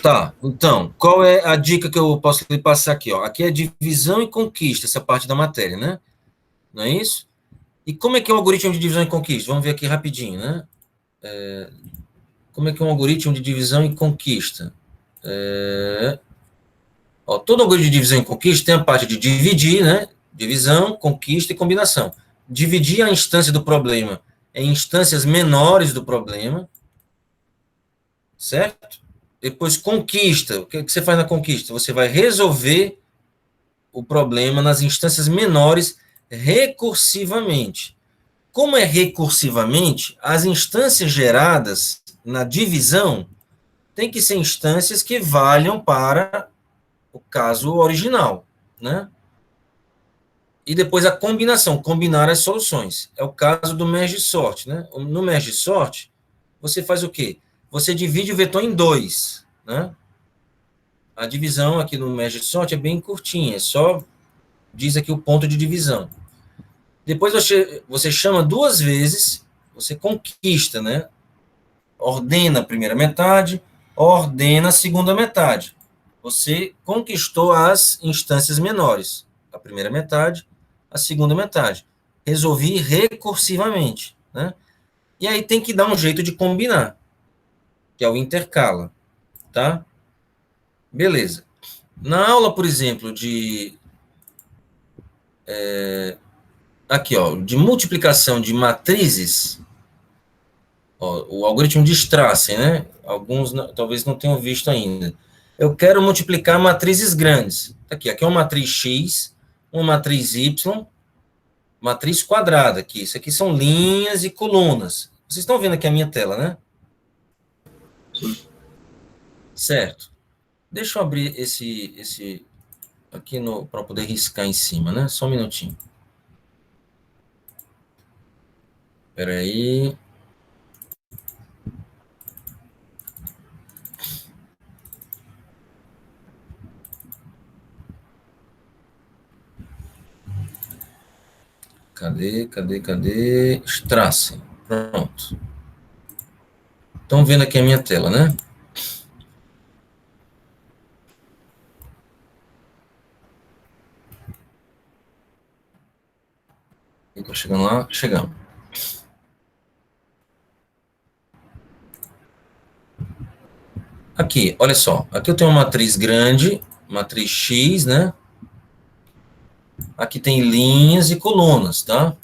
Tá, então, qual é a dica que eu posso lhe passar aqui? Ó? Aqui é divisão e conquista, essa parte da matéria, né? Não é isso? E como é que é o algoritmo de divisão e conquista? Vamos ver aqui rapidinho, né? Como é que é um algoritmo de divisão e conquista? Todo algoritmo de divisão e conquista tem a parte de dividir, né? Divisão, conquista e combinação. Dividir a instância do problema em instâncias menores do problema, certo? Depois, conquista. O que você faz na conquista? Você vai resolver o problema nas instâncias menores recursivamente. Como é recursivamente, as instâncias geradas na divisão têm que ser instâncias que valham para o caso original, né? E depois a combinação, combinar as soluções. É o caso do merge sort, né? No merge sort, você faz o quê? Você divide o vetor em 2, né? A divisão aqui no merge sort é bem curtinha, só diz aqui o ponto de divisão. Depois você chama 2 vezes, você conquista, né? Ordena a primeira metade, ordena a segunda metade. Você conquistou as instâncias menores, a primeira metade, a segunda metade. Resolvi recursivamente, né? E aí tem que dar um jeito de combinar, que é o intercala, tá? Beleza. Na aula, por exemplo, aqui, ó, de multiplicação de matrizes, ó, o algoritmo de Strassen, né? Alguns talvez não tenham visto ainda. Eu quero multiplicar matrizes grandes. Aqui é uma matriz X, uma matriz Y, matriz quadrada aqui. Isso aqui são linhas e colunas. Vocês estão vendo aqui a minha tela, né? Sim. Certo. Deixa eu abrir esse aqui para poder riscar em cima, né? Só um minutinho. Espera aí. Cadê? Strassen. Pronto. Estão vendo aqui a minha tela, né? Estou chegando lá, chegamos. Aqui, olha só. Aqui eu tenho uma matriz grande, matriz X, né? Aqui tem linhas e colunas, tá?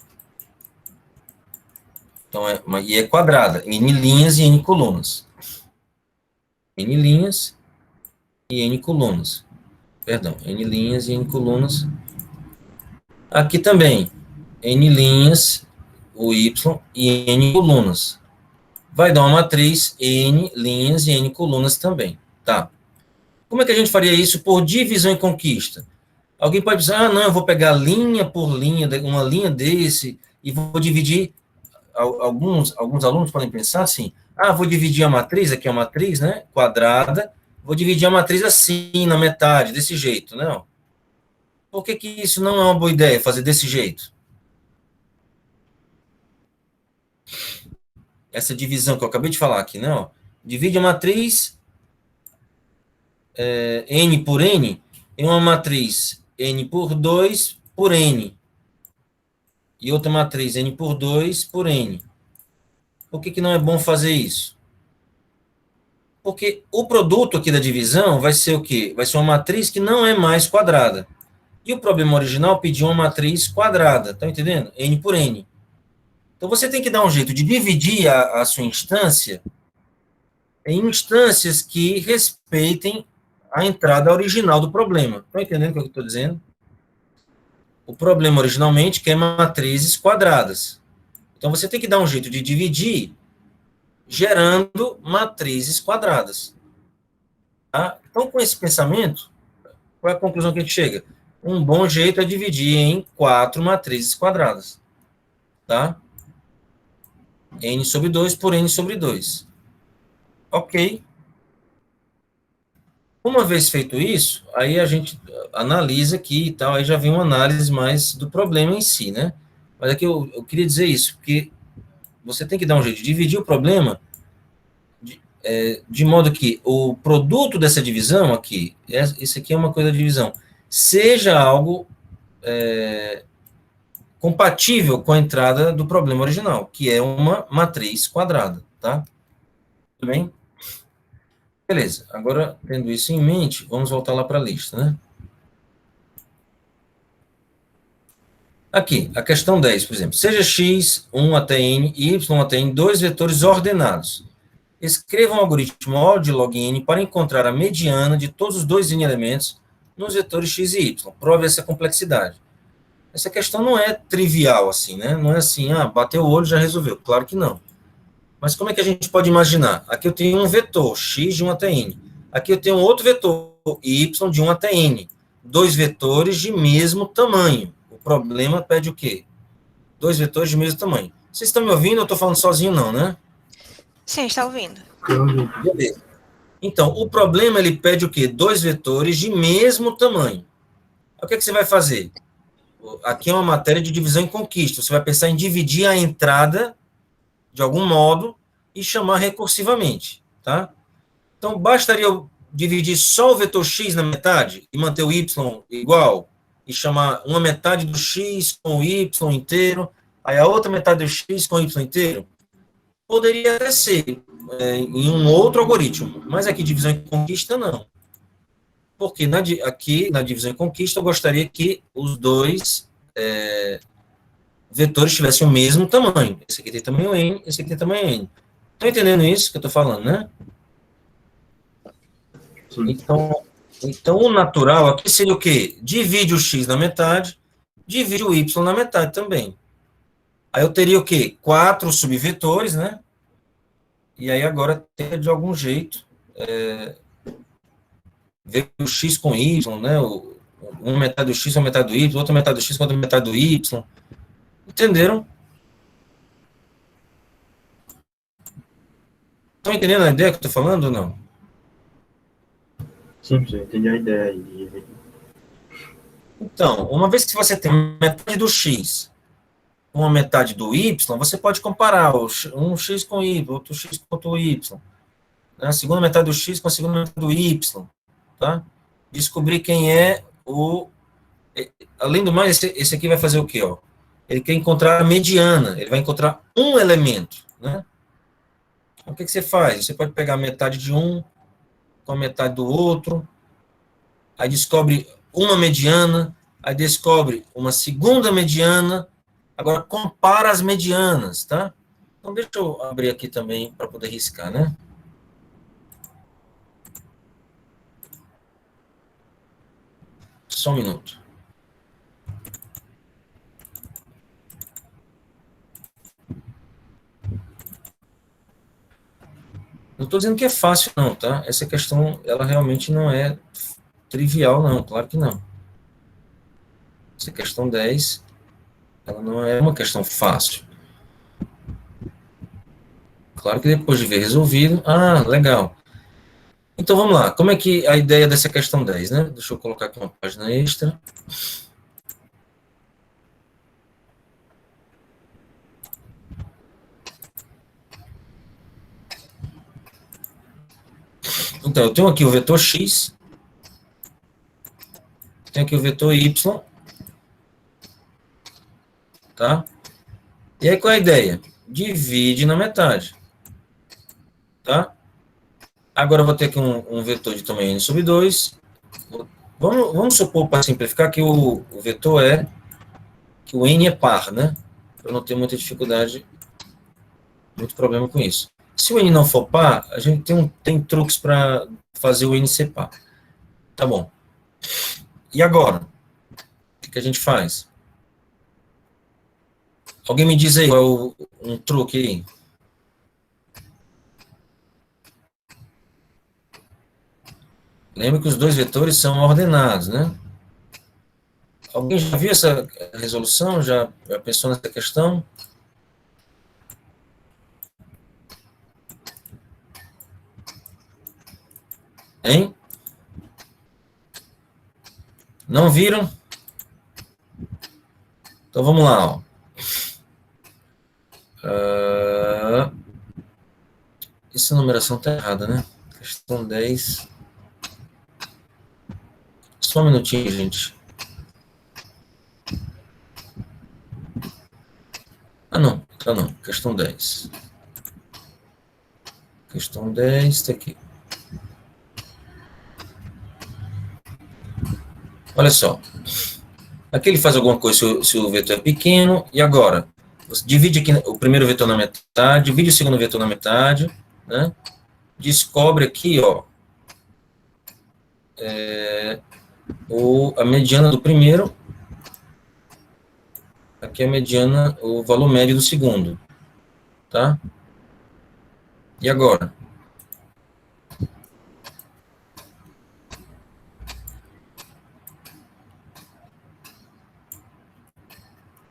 Então, e é quadrada. N linhas e N colunas. N linhas e N colunas. Perdão, N linhas e N colunas. Aqui também, N linhas, o Y, e N colunas. Vai dar uma matriz N linhas e N colunas também, tá? Como é que a gente faria isso por divisão e conquista? Alguém pode dizer, não, eu vou pegar linha por linha, uma linha desse, e vou dividir. Alguns alunos podem pensar assim, vou dividir a matriz, aqui é uma matriz, né, quadrada, vou dividir a matriz assim, na metade, desse jeito, né? Por que isso não é uma boa ideia, fazer desse jeito? Essa divisão que eu acabei de falar aqui, né? Divide a matriz N por N em uma matriz N por 2 por N. E outra matriz N por 2 por N. Por que não é bom fazer isso? Porque o produto aqui da divisão vai ser o quê? Vai ser uma matriz que não é mais quadrada. E o problema original pediu uma matriz quadrada, tá entendendo? N por N. Então, você tem que dar um jeito de dividir a sua instância em instâncias que respeitem a entrada original do problema. Tá entendendo o que eu estou dizendo? O problema originalmente quer matrizes quadradas. Então, você tem que dar um jeito de dividir gerando matrizes quadradas. Tá? Então, com esse pensamento, qual é a conclusão que a gente chega? Um bom jeito é dividir em 4 matrizes quadradas. Tá? N sobre 2 por N sobre 2. Ok. Uma vez feito isso, aí a gente analisa aqui e tal, aí já vem uma análise mais do problema em si, né? Mas aqui eu queria dizer isso, porque você tem que dar um jeito de dividir o problema de modo que o produto dessa divisão aqui, isso aqui é uma coisa de divisão, seja algo compatível com a entrada do problema original, que é uma matriz quadrada, tá? Tudo bem? Beleza, agora, tendo isso em mente, vamos voltar lá para a lista, né? Aqui, a questão 10, por exemplo. Seja x, 1 até n, e y até n, dois vetores ordenados. Escreva um algoritmo O de log n para encontrar a mediana de todos os dois n elementos nos vetores x e y. Prove essa complexidade. Essa questão não é trivial, assim, né? Não é assim, bateu o olho e já resolveu. Claro que não. Mas como é que a gente pode imaginar? Aqui eu tenho um vetor, x de 1 até n. Aqui eu tenho outro vetor, y de 1 até n. Dois vetores de mesmo tamanho. O problema pede o quê? Dois vetores de mesmo tamanho. Vocês estão me ouvindo? Eu estou falando sozinho, não, né? Sim, está ouvindo. Beleza. Então, o problema, ele pede o quê? Dois vetores de mesmo tamanho. O que você vai fazer? Aqui é uma matéria de divisão e conquista. Você vai pensar em dividir a entrada de algum modo e chamar recursivamente, tá? Então, bastaria eu dividir só o vetor x na metade e manter o y igual e chamar uma metade do x com o y inteiro, aí a outra metade do x com o y inteiro? Poderia até ser em um outro algoritmo, mas aqui divisão e conquista não. Porque aqui na divisão e conquista eu gostaria que os dois vetores tivessem o mesmo tamanho. Esse aqui tem tamanho n, esse aqui tem tamanho n. Estão entendendo isso que eu estou falando, né? Então, o natural aqui seria o quê? Divide o x na metade, divide o y na metade também. Aí eu teria o quê? 4 subvetores, né? E aí agora tem de algum jeito ver o x com y, né? Uma metade do x com a metade do y, outra metade do x com a outra metade do y. Entenderam? Estão entendendo a ideia que eu estou falando ou não? Sim, eu entendi a ideia aí. Então, uma vez que você tem metade do x com a metade do y, você pode comparar um x com y, outro x com outro y. Né? A segunda metade do x com a segunda metade do y. Tá? Descobrir quem é o... Além do mais, esse aqui vai fazer o quê? Ó? Ele quer encontrar a mediana, ele vai encontrar um elemento, né? Então, o que você faz? Você pode pegar metade de um com a metade do outro, aí descobre uma mediana, aí descobre uma segunda mediana, agora compara as medianas, tá? Então, deixa eu abrir aqui também para poder riscar, né? Só um minuto. Não estou dizendo que é fácil, não, tá? Essa questão, ela realmente não é trivial, não, claro que não. Essa questão 10, ela não é uma questão fácil. Claro que depois de ver resolvido, legal. Então, vamos lá. Como é que a ideia dessa questão 10, né? Deixa eu colocar aqui uma página extra. Então, eu tenho aqui o vetor x, tenho aqui o vetor y, tá? E aí, qual é a ideia? Divide na metade, tá? Agora eu vou ter aqui um vetor de tamanho n sobre 2. Vamos supor, para simplificar, que o vetor que o n é par, né? Para não ter muita dificuldade, muito problema com isso. Se o n não for par, a gente tem truques para fazer o n ser par. Tá bom. E agora? O que a gente faz? Alguém me diz aí qual é um truque aí? Lembra que os dois vetores são ordenados, né? Alguém já viu essa resolução? Já pensou nessa questão? Hein? Não viram? Então vamos lá, ó. Essa numeração está errada, né? Questão 10. Só um minutinho, gente. Não. Tá não. Questão 10. Questão 10 está aqui. Olha só. Aqui ele faz alguma coisa se o vetor é pequeno. E agora? Você divide aqui o primeiro vetor na metade, divide o segundo vetor na metade, né? Descobre aqui, ó, a mediana do primeiro. Aqui é a mediana, o valor médio do segundo, tá? E agora?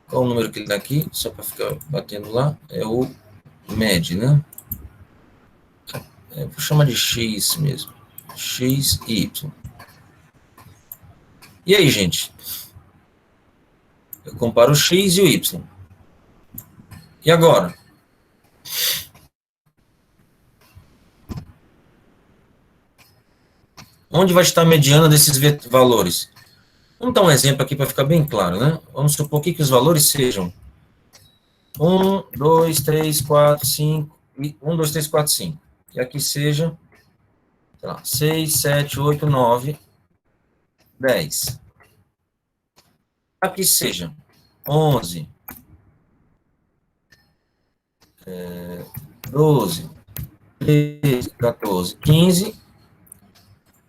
Qual o número que ele dá aqui? Só para ficar batendo lá. É o MED, né? Vou chamar de X mesmo. X e Y. E aí, gente? Eu comparo o X e o Y. E agora? Onde vai estar a mediana desses valores? Vamos dar um exemplo aqui para ficar bem claro, né? Vamos supor que os valores sejam 1, 2, 3, 4, 5, 1, 2, 3, 4, 5. E aqui seja, sei lá, 6, 7, 8, 9, 10. Aqui seja 11, 12, 13, 14, 15.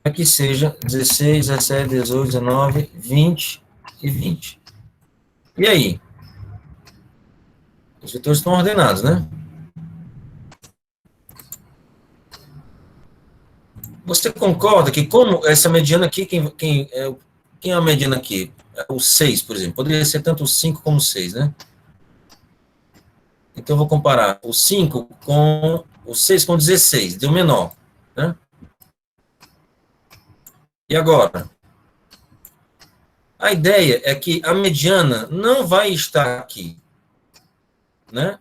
Aqui seja 16, 17, 18, 19, 20 e 20. E aí? Os vetores estão ordenados, né? Você concorda que como essa mediana aqui, quem é a mediana aqui? O 6, por exemplo. Poderia ser tanto o 5 como o 6, né? Então, eu vou comparar o 5 com o 6 com o 16, deu menor, né? E agora? A ideia é que a mediana não vai estar aqui, né?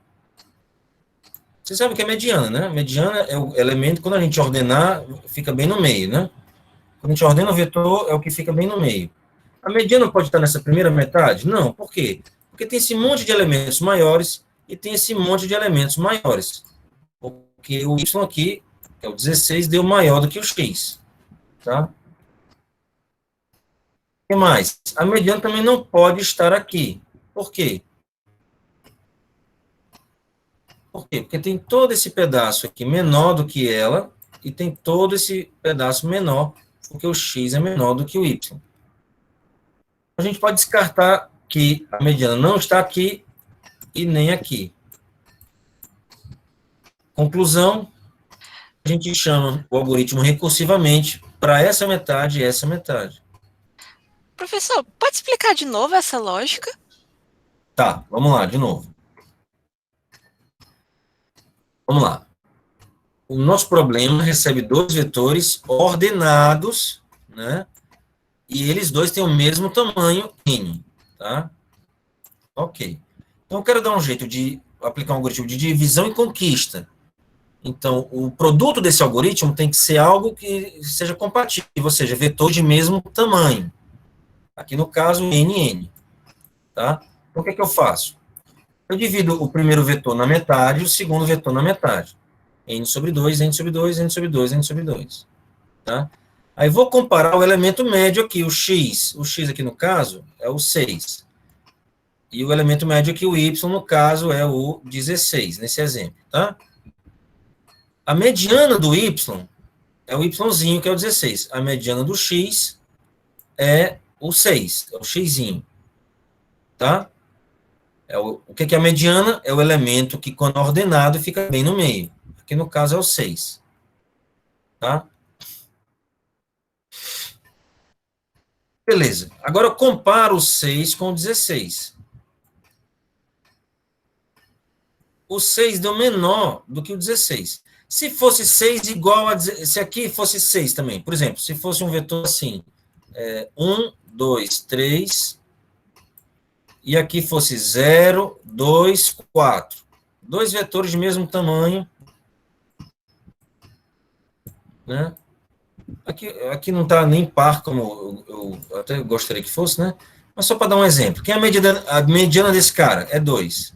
Você sabe o que é mediana, né? Mediana é o elemento, quando a gente ordenar, fica bem no meio, né? Quando a gente ordena o vetor, é o que fica bem no meio. A mediana pode estar nessa primeira metade? Não, por quê? Porque tem esse monte de elementos maiores e tem esse monte de elementos maiores. Porque o y aqui, que é o 16, deu maior do que o x. Tá? O que mais? A mediana também não pode estar aqui. Por quê? Por quê? Porque tem todo esse pedaço aqui menor do que ela e tem todo esse pedaço menor, porque o x é menor do que o y. A gente pode descartar que a mediana não está aqui e nem aqui. Conclusão, a gente chama o algoritmo recursivamente para essa metade e essa metade. Professor, pode explicar de novo essa lógica? Tá, vamos lá, de novo. Vamos lá. O nosso problema recebe dois vetores ordenados, né? E eles dois têm o mesmo tamanho, n, tá? Ok. Então, eu quero dar um jeito de aplicar um algoritmo de divisão e conquista. Então, o produto desse algoritmo tem que ser algo que seja compatível, ou seja, vetor de mesmo tamanho. Aqui, no caso, n, tá? Então, o que é que eu faço? Eu divido o primeiro vetor na metade e o segundo vetor na metade. N sobre 2, N sobre 2, N sobre 2, N sobre 2. Tá? Aí vou comparar o elemento médio aqui, o x. O x aqui, no caso, é o 6. E o elemento médio aqui, o y, no caso, é o 16, nesse exemplo. Tá? A mediana do y é o yzinho, que é o 16. A mediana do x é o 6, é o xzinho. Tá? O que é a mediana? É o elemento que, quando ordenado, fica bem no meio. Aqui, no caso, é o 6. Tá? Beleza. Agora, eu comparo o 6 com o 16. O 6 deu menor do que o 16. Se fosse 6 igual a... Se aqui fosse 6 também, por exemplo, se fosse um vetor assim, 1, 2, 3... E aqui fosse 0, 2, 4. Dois vetores de mesmo tamanho. Né? Aqui não está nem par, como eu até gostaria que fosse, né? Mas só para dar um exemplo. Quem é a mediana desse cara? É 2.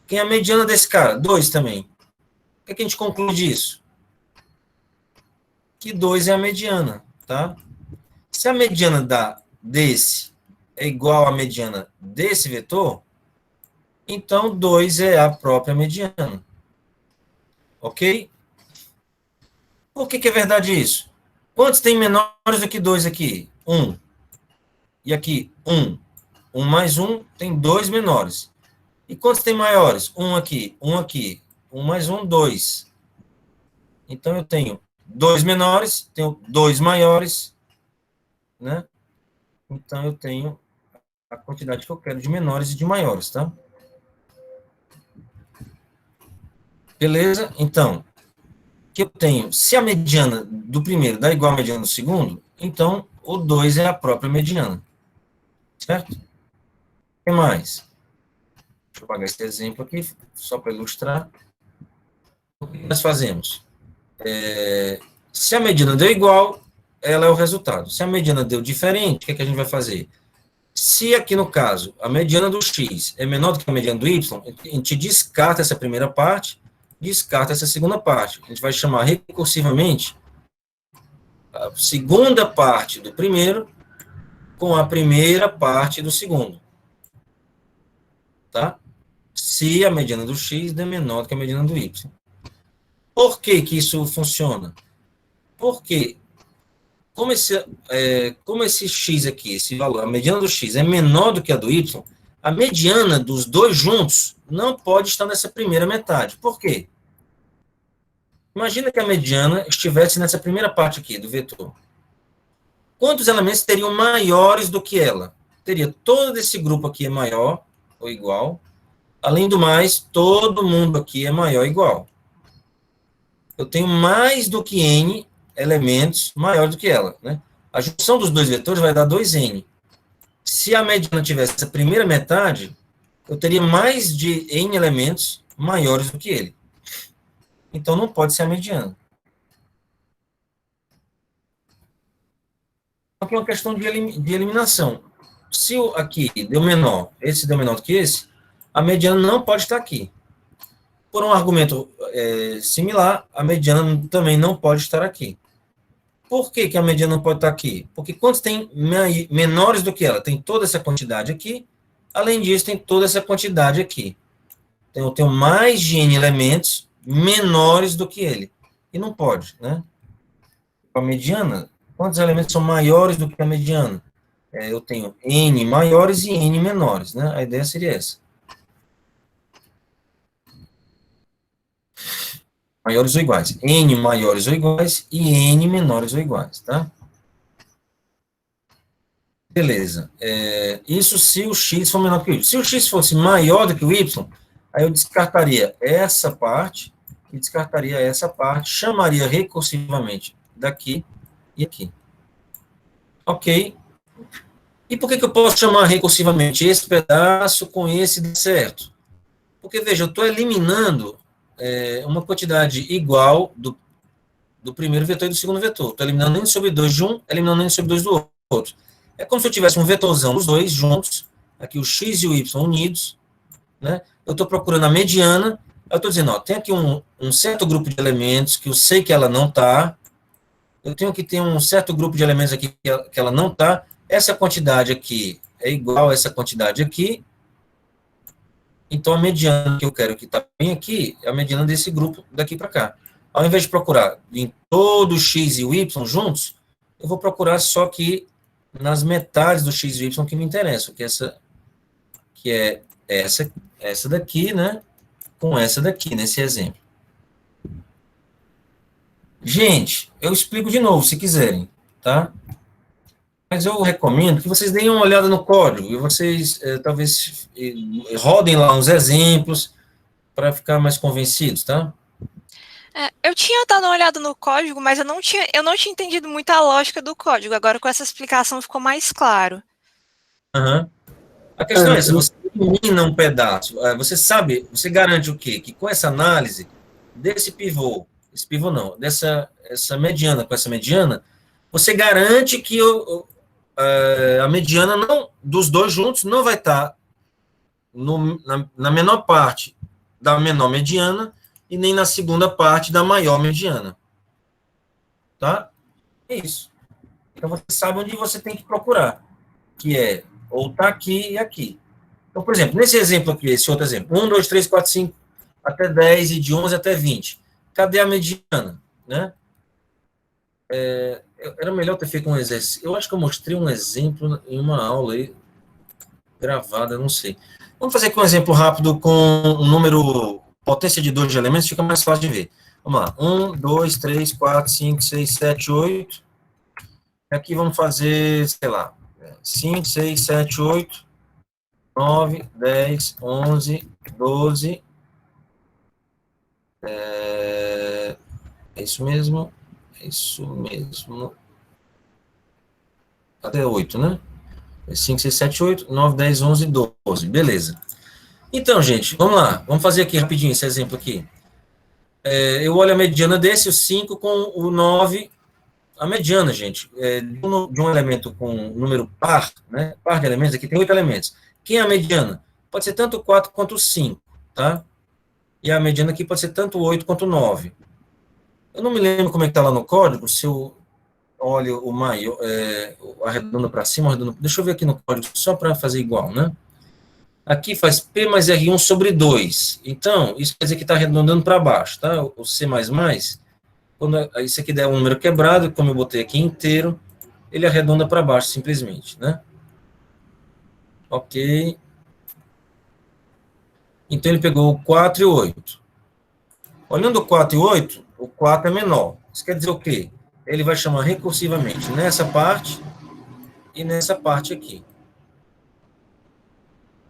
Quem é a mediana desse cara? 2 também. O que a gente conclui disso? Que 2 é a mediana, tá? Se a mediana desse é igual à mediana desse vetor, então 2 é a própria mediana. Ok? Por que é verdade isso? Quantos tem menores do que 2 aqui? 1. E aqui, 1. 1 mais 1 tem 2 menores. E quantos tem maiores? 1 aqui, 1 aqui. 1 mais 1, 2. Então, eu tenho 2 menores, tenho 2 maiores, né? Então, eu tenho a quantidade que eu quero de menores e de maiores, tá? Beleza? Então, que eu tenho, se a mediana do primeiro dá igual à mediana do segundo, então o 2 é a própria mediana. Certo? O que mais? Deixa eu apagar esse exemplo aqui, só para ilustrar. O que nós fazemos? Se a mediana deu igual, ela é o resultado. Se a mediana deu diferente, o que a gente vai fazer? Se aqui, no caso, a mediana do x é menor do que a mediana do y, a gente descarta essa primeira parte, descarta essa segunda parte. A gente vai chamar recursivamente a segunda parte do primeiro com a primeira parte do segundo. Tá? Se a mediana do x é menor do que a mediana do y. Por que que isso funciona? Porque como esse x aqui, esse valor, a mediana do x é menor do que a do y, a mediana dos dois juntos não pode estar nessa primeira metade. Por quê? Imagina que a mediana estivesse nessa primeira parte aqui do vetor. Quantos elementos teriam maiores do que ela? Teria todo esse grupo aqui é maior ou igual. Além do mais, todo mundo aqui é maior ou igual. Eu tenho mais do que n elementos maior do que ela, né? A junção dos dois vetores vai dar 2n. Se a mediana tivesse essa primeira metade, eu teria mais de n elementos maiores do que ele. Então, não pode ser a mediana. Aqui é uma questão de eliminação. Se o aqui deu menor, esse deu menor do que esse, a mediana não pode estar aqui. Por um argumento similar, a mediana também não pode estar aqui. Por que, que a mediana não pode estar aqui? Porque quantos tem menores do que ela? Tem toda essa quantidade aqui, além disso, tem toda essa quantidade aqui. Então, eu tenho mais de n elementos menores do que ele. E não pode, né? A mediana, quantos elementos são maiores do que a mediana? Eu tenho n maiores e n menores, né? A ideia seria essa. Maiores ou iguais. N maiores ou iguais e N menores ou iguais, tá? Beleza. Isso se o X for menor que o Y. Se o X fosse maior do que o Y, aí eu descartaria essa parte e descartaria essa parte, chamaria recursivamente daqui e aqui. Ok. E por que eu posso chamar recursivamente esse pedaço com esse de certo? Porque, veja, eu estou eliminando uma quantidade igual do primeiro vetor e do segundo vetor. Estou eliminando n sobre 2 de um, eliminando n sobre 2 do outro. É como se eu tivesse um vetorzão dos dois juntos, aqui o x e o y unidos, né? Eu estou procurando a mediana, eu estou dizendo, ó, tem aqui um certo grupo de elementos que eu sei que ela não está, eu tenho que ter um certo grupo de elementos aqui que ela não está, essa quantidade aqui é igual a essa quantidade aqui, então a mediana que eu quero que está bem aqui é a mediana desse grupo daqui para cá. Ao invés de procurar em todo o x e o y juntos, eu vou procurar só aqui nas metades do x e y que me interessam, que é essa daqui, né, com essa daqui, nesse exemplo. Gente, eu explico de novo, se quiserem, tá? Mas eu recomendo que vocês deem uma olhada no código e vocês talvez rodem lá uns exemplos para ficar mais convencidos, tá? Eu tinha dado uma olhada no código, mas eu não tinha entendido muito a lógica do código. Agora, com essa explicação, ficou mais claro. Uhum. A questão é essa, você elimina um pedaço, você garante o quê? Que com essa análise desse pivô, esse pivô não, essa mediana com essa mediana, você garante que a mediana dos dois juntos não vai estar na menor parte da menor mediana e nem na segunda parte da maior mediana. Tá? É isso. Então, você sabe onde você tem que procurar, que é ou tá aqui e aqui. Então, por exemplo, nesse exemplo aqui, esse outro exemplo, 1, 2, 3, 4, 5, até 10 e de 11 até 20. Cadê a mediana? Né? Era melhor ter feito um exercício. Eu acho que eu mostrei um exemplo em uma aula aí, gravada, não sei. Vamos fazer aqui um exemplo rápido com um número, potência de 2 de elementos, fica mais fácil de ver. Vamos lá. 1, 2, 3, 4, 5, 6, 7, 8. Aqui vamos fazer, sei lá, 5, 6, 7, 8, 9, 10, 11, 12. É isso mesmo. É isso mesmo. Até 8, né? 5, 6, 7, 8, 9, 10, 11, 12. Beleza. Então, gente, vamos lá. Vamos fazer aqui rapidinho esse exemplo aqui. Eu olho a mediana desse, o 5 com o 9. A mediana, gente, de um elemento com número par, né? Par de elementos, aqui tem 8 elementos. Quem é a mediana? Pode ser tanto o 4 quanto o 5, tá? E a mediana aqui pode ser tanto o 8 quanto o 9. Eu não me lembro como é que está lá no código, se eu olho o maior, arredondando para cima, arredondando... Deixa eu ver aqui no código, só para fazer igual, né? Aqui faz P mais R1 sobre 2. Então, isso quer dizer que está arredondando para baixo, tá? O C++, quando isso aqui der um número quebrado, como eu botei aqui inteiro, ele arredonda para baixo, simplesmente, né? Ok. Então, ele pegou o 4 e o 8. Olhando o 4 e o 8, o 4 é menor. Isso quer dizer o quê? Ele vai chamar recursivamente nessa parte e nessa parte aqui.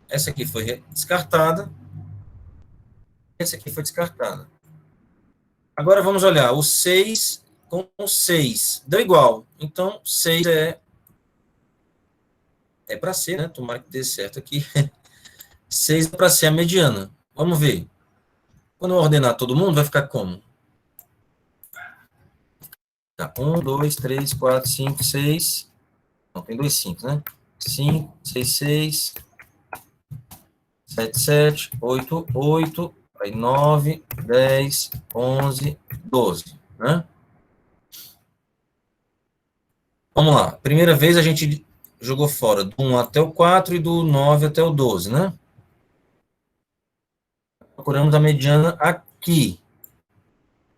Essa aqui foi descartada. Essa aqui foi descartada. Agora vamos olhar o 6 com o 6. Deu igual. Então, 6 é para ser, né? Tomara que dê certo aqui. 6 é para ser a mediana. Vamos ver. Quando eu ordenar todo mundo, vai ficar como? 1, 2, 3, 4, 5, 6. Não, tem 2 5, né? 5, 6, 6, 7, 7, 8, 8, aí 9, 10, 11, 12, né? Vamos lá. Primeira vez a gente jogou fora do 1 até o 4 e do 9 até o 12, né? Procuramos a mediana aqui.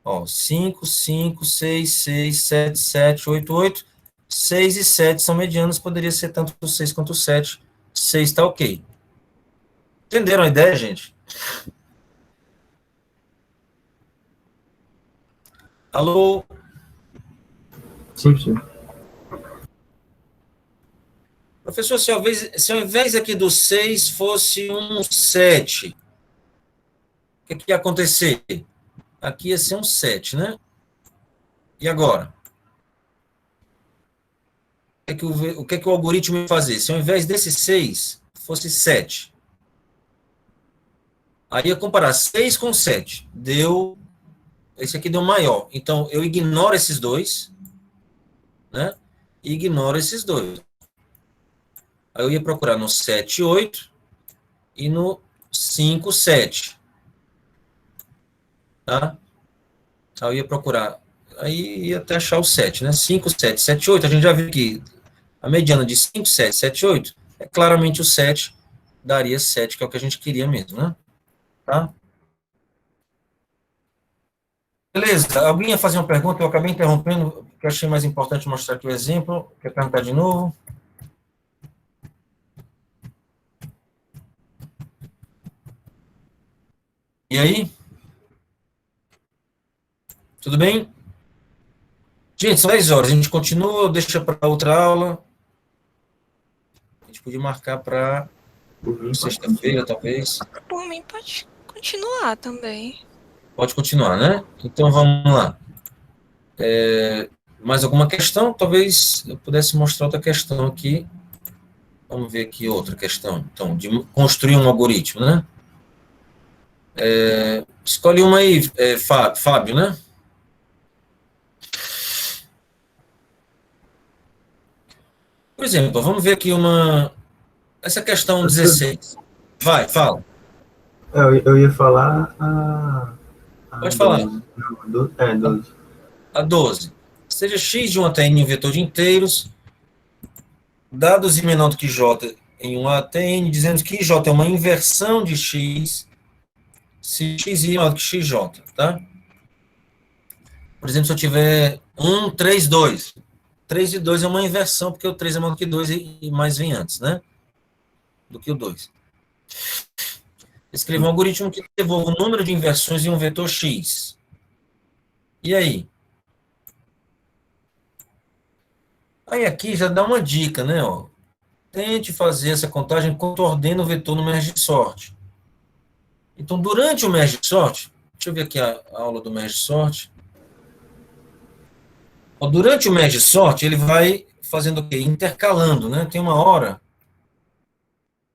Ó, 5, 5, 6, 6, 7, 7, 8, 8. 6 e 7 são medianas, poderia ser tanto o 6 quanto o 7. 6 está ok. Entenderam a ideia, gente? Alô? Sim, sim. Professor, se ao invés aqui do 6 fosse um 7, o que ia acontecer? Aqui ia ser um 7, né? E agora? O que o algoritmo ia fazer? Se ao invés desse 6 fosse 7. Aí ia comparar 6 com 7. Deu. Esse aqui deu maior. Então, eu ignoro esses dois, né? E ignoro esses dois. Aí eu ia procurar no 7, 8 e no 5, 7. Tá? Aí eu ia procurar. Aí ia até achar o 7, né? 5, 7, 7, 8. A gente já viu que a mediana de 5, 7, 7, 8 é claramente o 7. Daria 7, que é o que a gente queria mesmo, né? Tá? Beleza. Alguém ia fazer uma pergunta? Eu acabei interrompendo, porque eu achei mais importante mostrar aqui o exemplo. Quer perguntar de novo? E aí? Tudo bem? Gente, são 10 horas. A gente continua ou deixa para outra aula? A gente podia marcar para sexta-feira, talvez. Por mim, pode continuar também. Pode continuar, né? Então, vamos lá. Mais alguma questão? Talvez eu pudesse mostrar outra questão aqui. Vamos ver aqui outra questão. Então, de construir um algoritmo, né? Escolhe uma aí, Fábio, né? Por exemplo, vamos ver aqui essa questão 16. Vai, fala. Eu ia falar Pode falar. 12. 12. A 12. Seja x de 1 até n um vetor de inteiros, dados i menor do que j em 1 até n, dizendo que j é uma inversão de x, se xi é maior do que xj, tá? Por exemplo, se eu tiver 1, 3, 2. 3 e 2 é uma inversão, porque o 3 é maior do que 2 e mais vem antes, né? Do que o 2. Escreva um algoritmo que devolva o número de inversões em um vetor x. E aí? Aí aqui já dá uma dica, né? Ó. Tente fazer essa contagem enquanto ordena o vetor no merge sort. Então, durante o merge sort, deixa eu ver aqui a aula do merge sort. Ó, durante o merge sort, ele vai fazendo o quê? Intercalando, né? Tem uma hora.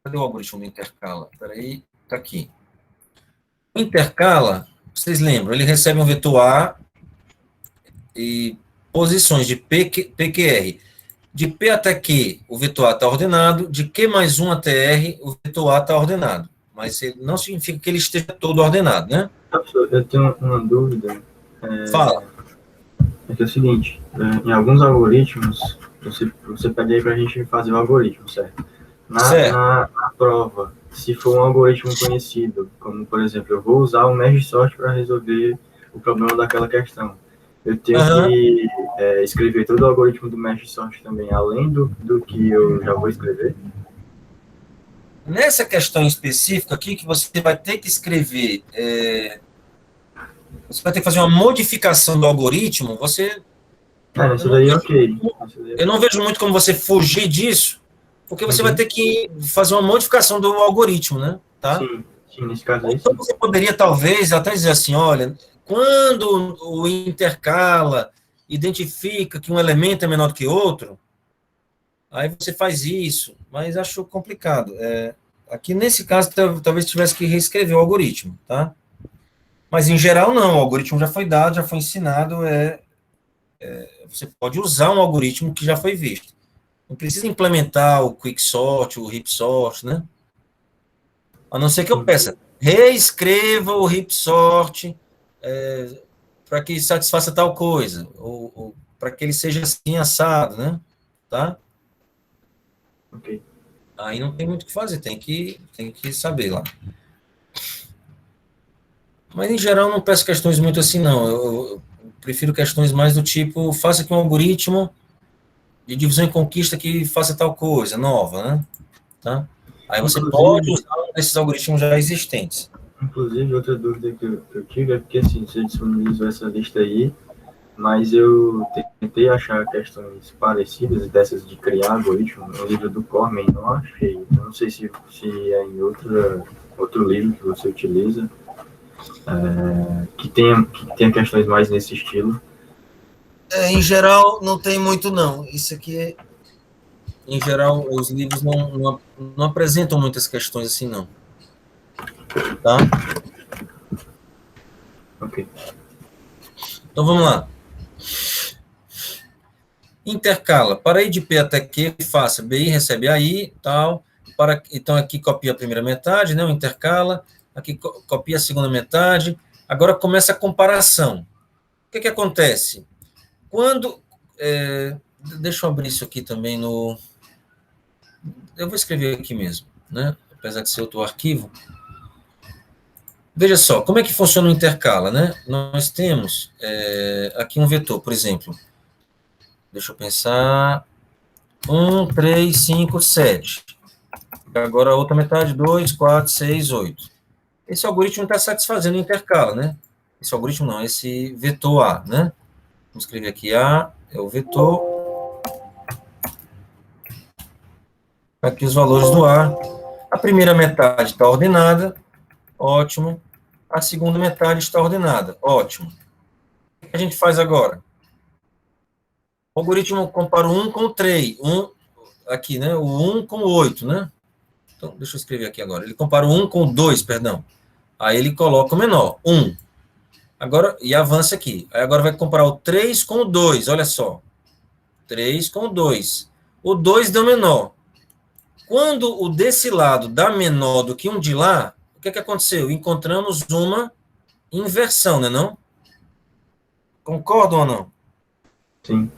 Cadê o algoritmo do intercala? Peraí, tá aqui. O intercala, vocês lembram, ele recebe um vetor A e posições de PQR. De P até Q, o vetor A está ordenado. De Q mais 1 até R, o vetor A está ordenado. Mas não significa que ele esteja todo ordenado, né? Eu tenho uma dúvida. Fala. É que é o seguinte, em alguns algoritmos, você pede aí para a gente fazer o algoritmo, certo? Na prova, se for um algoritmo conhecido, como, por exemplo, eu vou usar o merge sort para resolver o problema daquela questão. Eu tenho que escrever todo o algoritmo do merge sort também, além do que eu já vou escrever? Nessa questão específica aqui, que você vai ter que escrever, você vai ter que fazer uma modificação do algoritmo, você... Isso daí é ok. Eu não vejo muito como você fugir disso, porque você vai ter que fazer uma modificação do algoritmo, né? Tá? Sim, nesse caso aí. Então, você poderia, talvez, até dizer assim, olha, quando o intercala identifica que um elemento é menor do que outro, aí você faz isso, mas acho complicado. Aqui, nesse caso, talvez tivesse que reescrever o algoritmo, tá? Mas, em geral, não. O algoritmo já foi dado, já foi ensinado. Você pode usar um algoritmo que já foi visto. Não precisa implementar o quicksort, o heapsort, né? A não ser que eu peça, reescreva o heapsort para que satisfaça tal coisa, ou para que ele seja assim assado, né? Tá? Ok. Aí não tem muito o que fazer, tem que saber lá. Mas, em geral, não peço questões muito assim, não. Eu prefiro questões mais do tipo, faça aqui um algoritmo de divisão e conquista que faça tal coisa, nova, né? Tá? Aí você pode Inclusive, usar um desses algoritmos já existentes. inclusive, outra dúvida que eu tive é porque, assim, você disponibilizou essa lista aí, mas eu tentei achar questões parecidas dessas de criar algoritmo no livro do Cormen, não achei. Eu não sei se é em outro livro que você utiliza, que tenha questões mais nesse estilo. Em geral, não tem muito, não. Isso aqui, em geral, os livros não apresentam muitas questões assim, não. Tá? Ok. Então, vamos lá. Intercala. Para ir de P até Q, faça. BI recebe AI, tal. Então, aqui copia a primeira metade, né? O intercala. Aqui copia a segunda metade. Agora começa a comparação. O que acontece? Quando... deixa eu abrir isso aqui também no... Eu vou escrever aqui mesmo, né? Apesar de ser outro arquivo. Veja só, como é que funciona o intercala, né? Nós temos aqui um vetor, por exemplo. Deixa eu pensar... 1, 3, 5, 7. Agora a outra metade, 2, 4, 6, 8. Esse algoritmo está satisfazendo o intercala, né? Esse algoritmo não, esse vetor A, né? Vamos escrever aqui A, é o vetor. Aqui os valores do A. A primeira metade está ordenada, ótimo. A segunda metade está ordenada, ótimo. O que a gente faz agora? O algoritmo compara o 1 com o 3. Aqui, né? O 1 com o 8, né? Então, deixa eu escrever aqui agora. Ele compara o 1 com o 2, perdão. Aí ele coloca o menor, 1. Agora, e avança aqui. Aí agora vai comparar o 3 com o 2, olha só. 3 com o 2. O 2 deu menor. Quando o desse lado dá menor do que um de lá, o que aconteceu? Encontramos uma inversão, né não? Concordam ou não? Sim.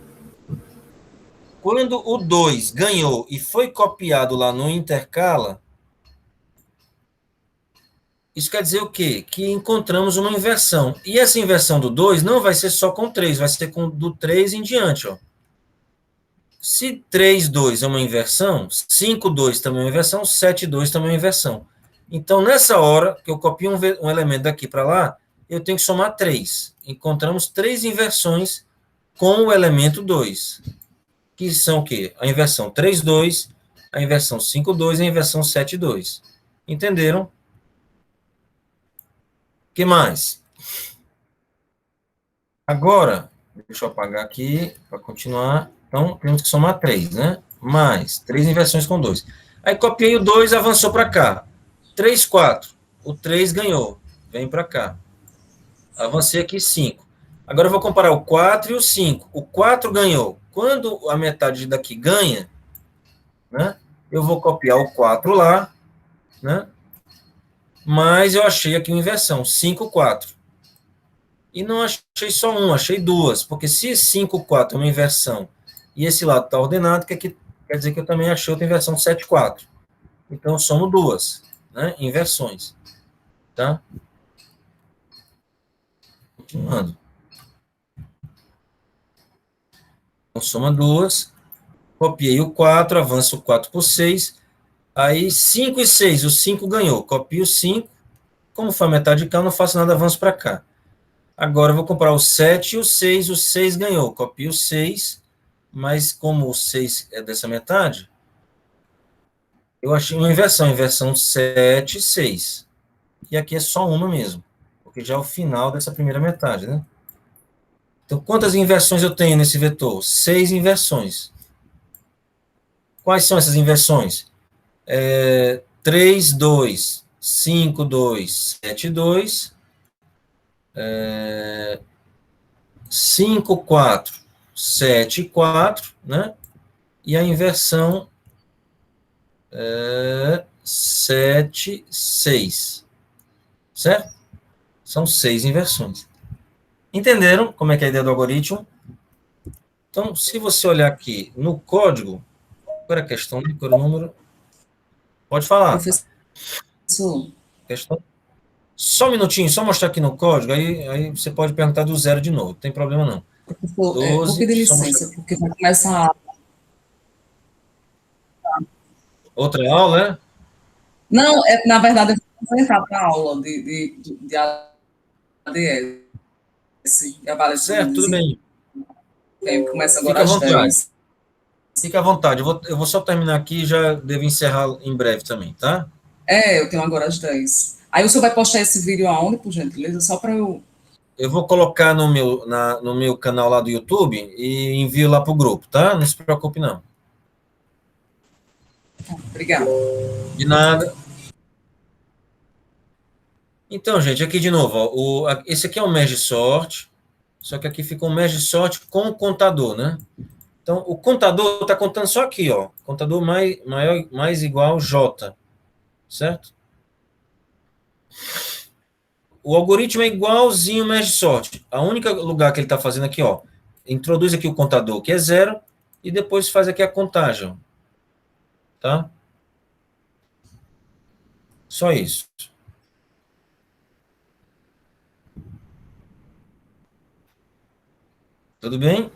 Quando o 2 ganhou e foi copiado lá no intercala, isso quer dizer o quê? Que encontramos uma inversão. E essa inversão do 2 não vai ser só com 3, vai ser com do 3 em diante. Ó. Se 3, 2 é uma inversão, 5, 2 também é uma inversão, 7, 2 também é uma inversão. Então, nessa hora que eu copio um elemento daqui para lá, eu tenho que somar 3. Encontramos 3 inversões com o elemento 2. Que são o quê? A inversão 3, 2, a inversão 5, 2 e a inversão 7, 2. Entenderam? O que mais? Agora, deixa eu apagar aqui para continuar. Então, temos que somar 3, né? Mais 3 inversões com 2. Aí copiei o 2, avançou para cá. 3, 4. O 3 ganhou. Vem para cá. Avancei aqui 5. Agora eu vou comparar o 4 e o 5. O 4 ganhou. Quando a metade daqui ganha, né? Eu vou copiar o 4 lá, né? Mas eu achei aqui uma inversão. 5, 4. E não achei só um, achei duas, porque se 5, 4 é uma inversão e esse lado está ordenado, quer dizer que eu também achei outra inversão 7, 4. Então, somo duas, né, inversões. Tá? Continuando. Então, soma duas, copiei o 4, avanço o 4 por 6, aí 5 e 6, o 5 ganhou, copio o 5, como foi a metade de cá, eu não faço nada, avanço para cá. Agora eu vou comparar o 7 e o 6 ganhou, copio o 6, mas como o 6 é dessa metade, eu achei uma inversão 7, 6. E aqui é só uma mesmo, porque já é o final dessa primeira metade, né? Então, quantas inversões eu tenho nesse vetor? 6 inversões. Quais são essas inversões? 3, 2, 5, 2, 7, 2, 5, 4, 7, 4, né? e a inversão 7, 6. Certo? São 6 inversões. Entenderam como é que é a ideia do algoritmo? Então, se você olhar aqui no código, qual era a questão? Qual era o número? Pode falar. Professor, Questão. Só um minutinho, só mostrar aqui no código, aí você pode perguntar do zero de novo, não tem problema não. professor, 12, vou pedir só licença, mostrar. porque vai começar a... Outra aula, né? Não, na verdade, eu vou entrar para a aula de ADS, de avaliação de Certo, tudo bem. desempenho, que começa agora Fica à às vontade. 10. Fica à vontade. Eu vou só terminar aqui e já devo encerrar em breve também, tá? Eu tenho agora às 10. Aí o senhor vai postar esse vídeo aonde, por gentileza? Só para eu... Eu vou colocar no meu canal lá do YouTube e envio lá para o grupo, tá? Não se preocupe, não. Obrigada. De nada. Então, gente, aqui de novo, ó, esse aqui é o merge sort, só que aqui fica um merge sort com o contador, né? Então, o contador está contando só aqui, ó. Contador mais igual J, certo? O algoritmo é igualzinho o merge sort. A única lugar que ele está fazendo aqui, ó, introduz aqui o contador, que é 0, e depois faz aqui a contagem, tá? Só isso. Tudo bem?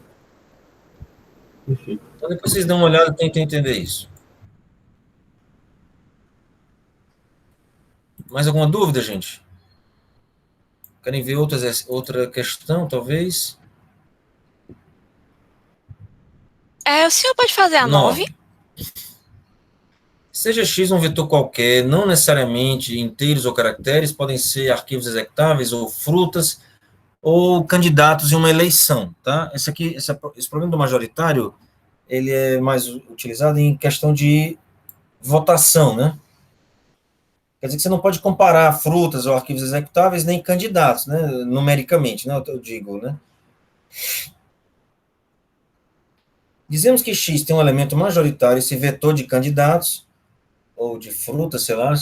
Perfeito. Então, depois vocês dão uma olhada e tentem entender isso. Mais alguma dúvida, gente? Querem ver outra questão, talvez? O senhor pode fazer a 9? Seja x um vetor qualquer, não necessariamente inteiros ou caracteres, podem ser arquivos executáveis ou frutas, ou candidatos em uma eleição, tá? Esse problema do majoritário, ele é mais utilizado em questão de votação, né? Quer dizer que você não pode comparar frutas ou arquivos executáveis nem candidatos, né? Numericamente, né? Eu digo, né? Dizemos que x tem um elemento majoritário, esse vetor de candidatos, ou de frutas, sei lá,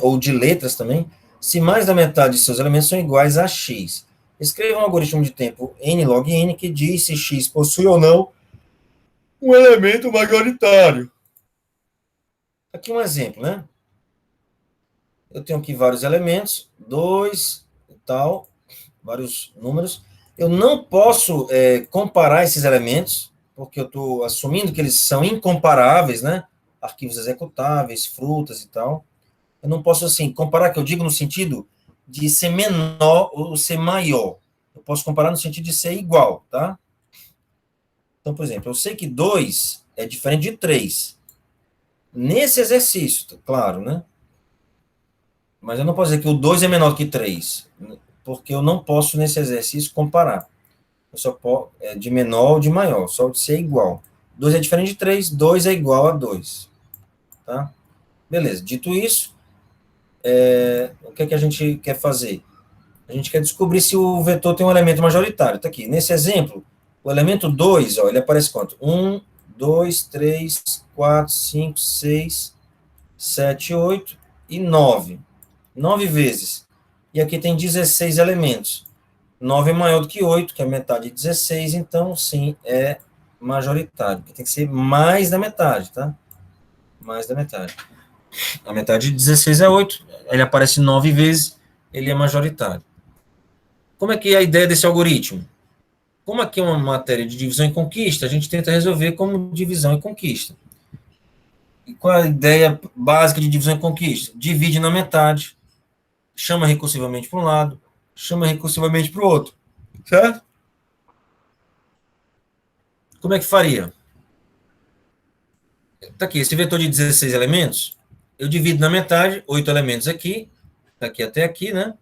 ou de letras também, se mais da metade de seus elementos são iguais a x. Escreva um algoritmo de tempo n log n que diz se x possui ou não um elemento majoritário. Aqui um exemplo, né? Eu tenho aqui vários elementos, 2 e tal, vários números. Eu não posso comparar esses elementos, porque eu estou assumindo que eles são incomparáveis, né? Arquivos executáveis, frutas e tal. Eu não posso, assim, comparar, que eu digo no sentido de ser menor ou ser maior. Eu posso comparar no sentido de ser igual, tá? Então, por exemplo, eu sei que 2 é diferente de 3. Nesse exercício, claro, né? Mas eu não posso dizer que o 2 é menor que 3, porque eu não posso, nesse exercício, comparar. Eu só posso, de menor ou de maior, só de ser igual. 2 é diferente de 3, 2 é igual a 2. Tá? Beleza, dito isso, o que é que a gente quer fazer? A gente quer descobrir se o vetor tem um elemento majoritário. Está aqui. Nesse exemplo, o elemento 2, ó, ele aparece quanto? 1, 2, 3, 4, 5, 6, 7, 8 e 9. 9 vezes. E aqui tem 16 elementos. 9 é maior do que 8, que é metade de 16, então, sim, é majoritário. Tem que ser mais da metade, tá? Mais da metade. A metade de 16 é 8, ele aparece 9 vezes, ele é majoritário. Como é que é a ideia desse algoritmo? Como aqui é uma matéria de divisão e conquista, a gente tenta resolver como divisão e conquista. E qual é a ideia básica de divisão e conquista? Divide na metade, chama recursivamente para um lado, chama recursivamente para o outro. Certo? Como é que faria? Está aqui, esse vetor de 16 elementos, eu divido na metade, 8 elementos aqui, daqui até aqui, né?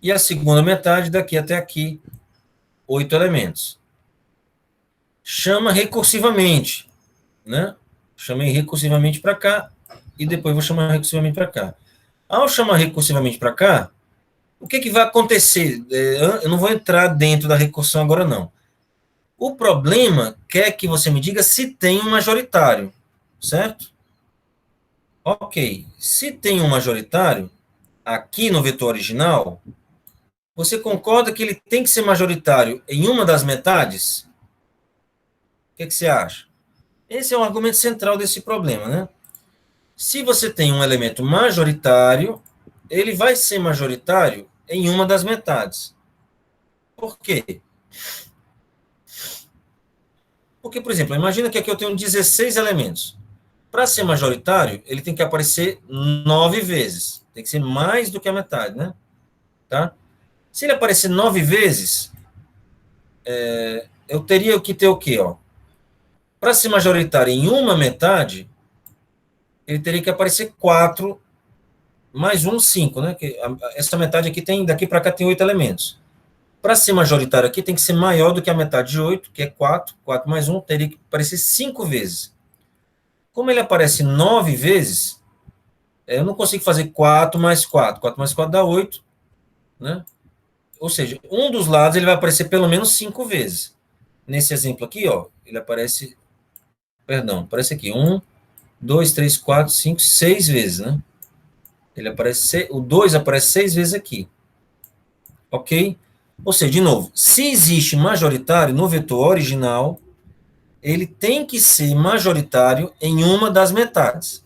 E a segunda metade, daqui até aqui, 8 elementos. Chama recursivamente, né? Chamei recursivamente para cá, e depois vou chamar recursivamente para cá. Ao chamar recursivamente para cá, o que vai acontecer? Eu não vou entrar dentro da recursão agora, não. O problema quer que você me diga se tem um majoritário, certo? Ok. Se tem um majoritário, aqui no vetor original, você concorda que ele tem que ser majoritário em uma das metades? O que você acha? Esse é o argumento central desse problema, né? Se você tem um elemento majoritário, ele vai ser majoritário em uma das metades. Por quê? Porque, por exemplo, imagina que aqui eu tenho 16 elementos. Para ser majoritário, ele tem que aparecer 9 vezes. Tem que ser mais do que a metade, né? Tá? Se ele aparecer 9 vezes, eu teria que ter o quê? Para ser majoritário em uma metade, ele teria que aparecer 4 mais 1, 5, né? Essa metade aqui tem, daqui para cá tem 8 elementos. Para ser majoritário aqui, tem que ser maior do que a metade de 8, que é 4. 4 mais 1 teria que aparecer 5 vezes. Como ele aparece 9 vezes, eu não consigo fazer 4 mais 4. 4 mais 4 dá 8, né? Ou seja, um dos lados ele vai aparecer pelo menos 5 vezes. Nesse exemplo aqui, ele aparece, aparece aqui, 1, 2, 3, 4, 5, 6 vezes, né? Ele aparece, o 2 aparece 6 vezes aqui. Ok? Ou seja, de novo, se existe majoritário no vetor original, ele tem que ser majoritário em uma das metades.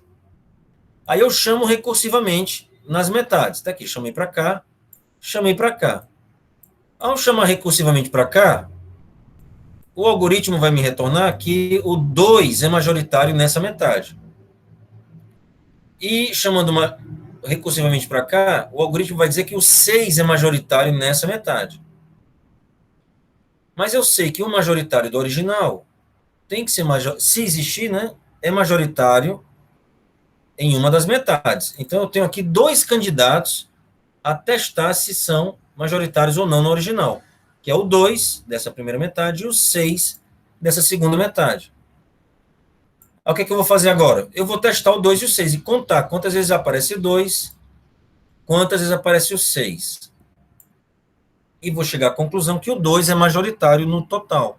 Aí eu chamo recursivamente nas metades. Tá aqui, chamei para cá, chamei para cá. Ao chamar recursivamente para cá, o algoritmo vai me retornar que o 2 é majoritário nessa metade. E chamando recursivamente para cá, o algoritmo vai dizer que o 6 é majoritário nessa metade. Mas eu sei que o majoritário do original tem que ser se existir, né, é majoritário em uma das metades. Então eu tenho aqui 2 candidatos a testar se são majoritários ou não no original, que é o 2 dessa primeira metade e o 6 dessa segunda metade. O que eu vou fazer agora? Eu vou testar o 2 e o 6 e contar quantas vezes aparece o 2, quantas vezes aparece o 6. E vou chegar à conclusão que o 2 é majoritário no total.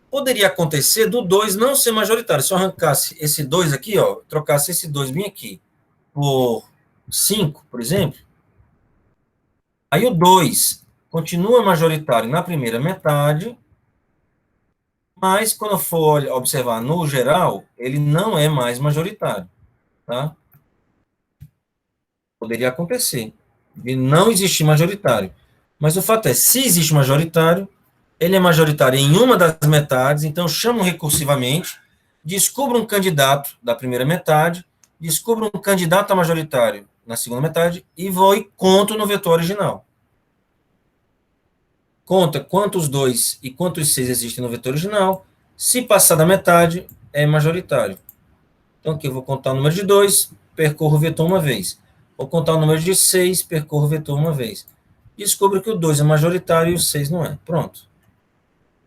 Poderia acontecer do 2 não ser majoritário. Se eu arrancasse esse 2 aqui, trocasse esse 2 bem aqui por 5, por exemplo, aí o 2 continua majoritário na primeira metade, mas quando eu for observar no geral, ele não é mais majoritário, tá? Poderia acontecer de não existir majoritário. Mas o fato é, se existe majoritário, ele é majoritário em uma das metades, então eu chamo recursivamente, descubro um candidato da primeira metade, descubro um candidato a majoritário na segunda metade e vou e conto no vetor original. Conta quantos 2 e quantos 6 existem no vetor original. Se passar da metade, é majoritário. Então aqui eu vou contar o número de 2, percorro o vetor uma vez. Vou contar o número de 6, percorro o vetor uma vez. Descubro que o 2 é majoritário e o 6 não é. Pronto.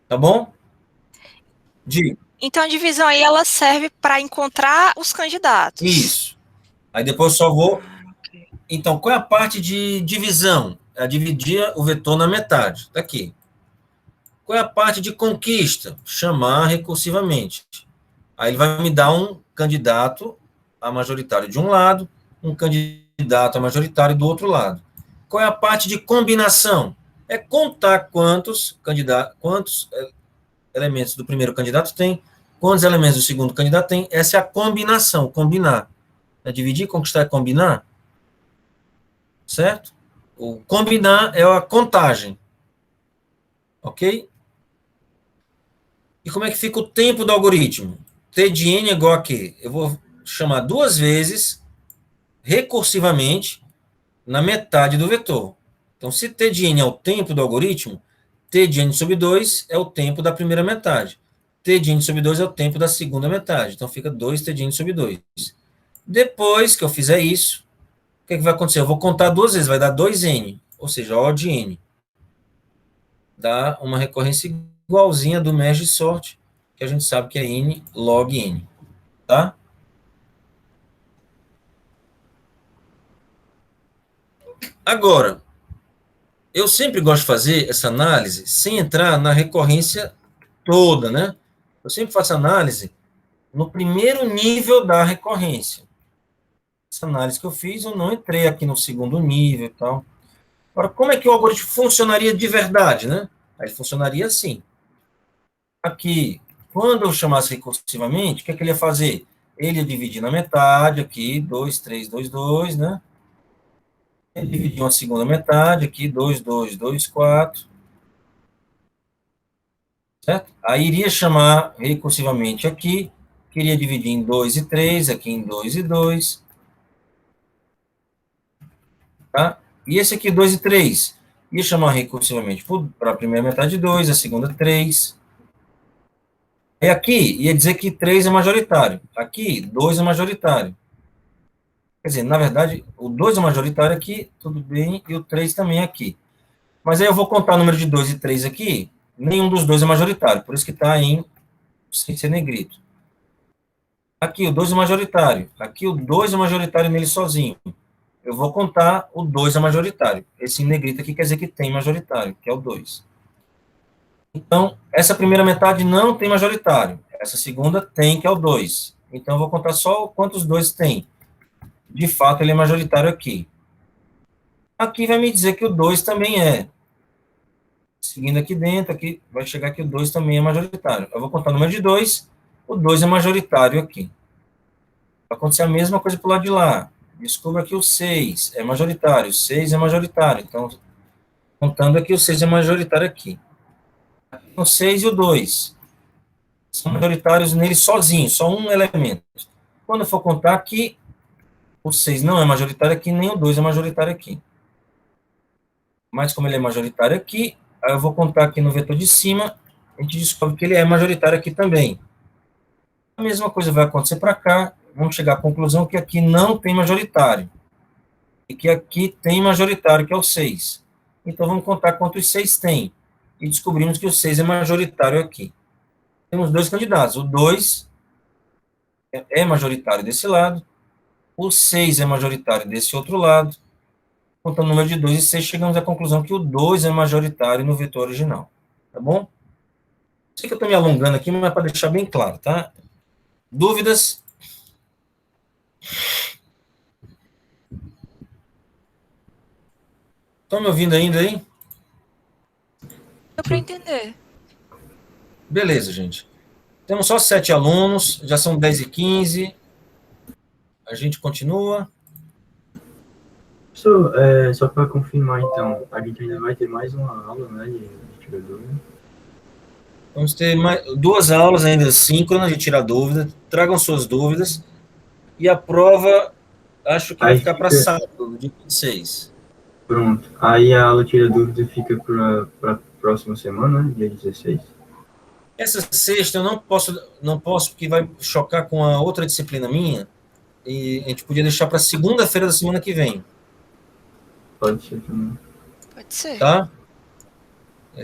Tá bom? Diga. Então a divisão aí ela serve para encontrar os candidatos. Isso. Aí depois eu só vou... Então, qual é a parte de divisão? É dividir o vetor na metade. Tá aqui. Qual é a parte de conquista? Chamar recursivamente. Aí ele vai me dar um candidato a majoritário de um lado, um candidato a majoritário do outro lado. Qual é a parte de combinação? É contar quantos elementos do primeiro candidato tem, quantos elementos do segundo candidato tem. Essa é a combinação, combinar. É dividir, conquistar é combinar. Certo? O combinar é a contagem. Ok? E como é que fica o tempo do algoritmo? T de n é igual a quê? Eu vou chamar 2 vezes, recursivamente, na metade do vetor. Então, se T de n é o tempo do algoritmo, T de n sobre 2 é o tempo da primeira metade. T de n sobre 2 é o tempo da segunda metade. Então, fica 2T de n sobre 2. Depois que eu fizer isso, o que vai acontecer? Eu vou contar 2 vezes, vai dar 2n, ou seja, O de n. Dá uma recorrência igualzinha do merge sort, que a gente sabe que é n log n. Tá? Agora, eu sempre gosto de fazer essa análise sem entrar na recorrência toda, né? Eu sempre faço análise no primeiro nível da recorrência. Essa análise que eu fiz, eu não entrei aqui no segundo nível e tal. Agora, como é que o algoritmo funcionaria de verdade, né? Aí ele funcionaria assim. Aqui, quando eu chamasse recursivamente, o que é que ele ia fazer? Ele ia dividir na metade, aqui, 2, 3, 2, 2, né? Ele dividia uma segunda metade, aqui, 2, 2, 2, 4. Certo? Aí iria chamar recursivamente aqui, queria dividir em 2 e 3, aqui em 2 e 2. Tá? E esse aqui, 2 e 3, ia chamar recursivamente para a primeira metade 2, a segunda 3. E aqui ia dizer que 3 é majoritário. Aqui, 2 é majoritário. Quer dizer, na verdade, o 2 é majoritário aqui, tudo bem, e o 3 também aqui. Mas aí eu vou contar o número de 2 e 3 aqui, nenhum dos dois é majoritário, por isso que está sem ser negrito. Aqui o 2 é majoritário, aqui o 2 é majoritário nele sozinho. Eu vou contar o 2 é majoritário. Esse negrito aqui quer dizer que tem majoritário, que é o 2. Então, essa primeira metade não tem majoritário. Essa segunda tem, que é o 2. Então, eu vou contar só quantos 2 tem. De fato, ele é majoritário aqui. Aqui vai me dizer que o 2 também é. Seguindo aqui dentro, aqui vai chegar que o 2 também é majoritário. Eu vou contar o número de 2, o 2 é majoritário aqui. Vai acontecer a mesma coisa para o lado de lá. Descubra que o 6 é majoritário, o 6 é majoritário. Então, contando aqui, o 6 é majoritário aqui. O 6 e o 2 são majoritários nele sozinho, só um elemento. Quando eu for contar aqui, o 6 não é majoritário aqui, nem o 2 é majoritário aqui. Mas como ele é majoritário aqui, aí eu vou contar aqui no vetor de cima, a gente descobre que ele é majoritário aqui também. A mesma coisa vai acontecer para cá, vamos chegar à conclusão que aqui não tem majoritário. E que aqui tem majoritário, que é o 6. Então vamos contar quantos 6 tem. E descobrimos que o 6 é majoritário aqui. Temos dois candidatos. O 2 é majoritário desse lado, o 6 é majoritário desse outro lado. Contando o número de 2 e 6, chegamos à conclusão que o 2 é majoritário no vetor original. Tá bom? Sei que eu estou me alongando aqui, mas é para deixar bem claro, tá? Dúvidas? Estão me ouvindo ainda aí? Deu para entender. Beleza, gente. Temos só 7 alunos, já são 10 e 15. A gente continua. Só para confirmar, então, a gente ainda vai ter mais uma aula, né, de tirar dúvida. Vamos ter mais 2 aulas ainda síncronas de tirar dúvida. Tragam suas dúvidas. E a prova, acho que vai ficar para sábado, dia 26. Pronto. Aí a aula tira dúvida fica para a próxima semana, né, dia 16. Essa sexta eu não posso porque vai chocar com a outra disciplina minha. E a gente podia deixar para segunda-feira da semana que vem. Pode ser também. Pode ser. Tá?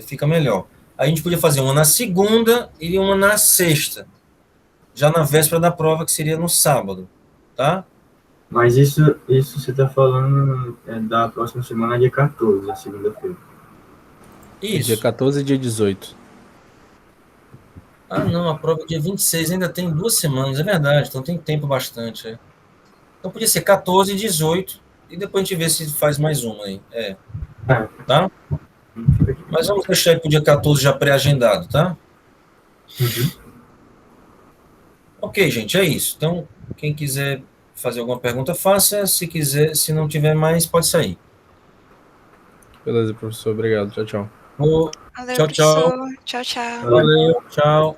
Fica melhor. Aí a gente podia fazer uma na segunda e uma na sexta. Já na véspera da prova, que seria no sábado. Tá? Mas isso você está falando da próxima semana, dia 14, a segunda-feira. Isso. Dia 14 e dia 18. Ah, não, a prova é dia 26, ainda tem 2 semanas, é verdade, então tem tempo bastante. É. Então podia ser 14 e 18, e depois a gente vê se faz mais uma aí. Tá? Mas vamos deixar aí pro dia 14 já pré-agendado, tá? Uhum. Ok, gente, é isso. Então, quem quiser fazer alguma pergunta, faça. Se quiser, se não tiver mais, pode sair. Beleza, professor. Obrigado. Tchau, tchau. Valeu, Tchau, tchau. professor. Tchau, tchau. Valeu, tchau.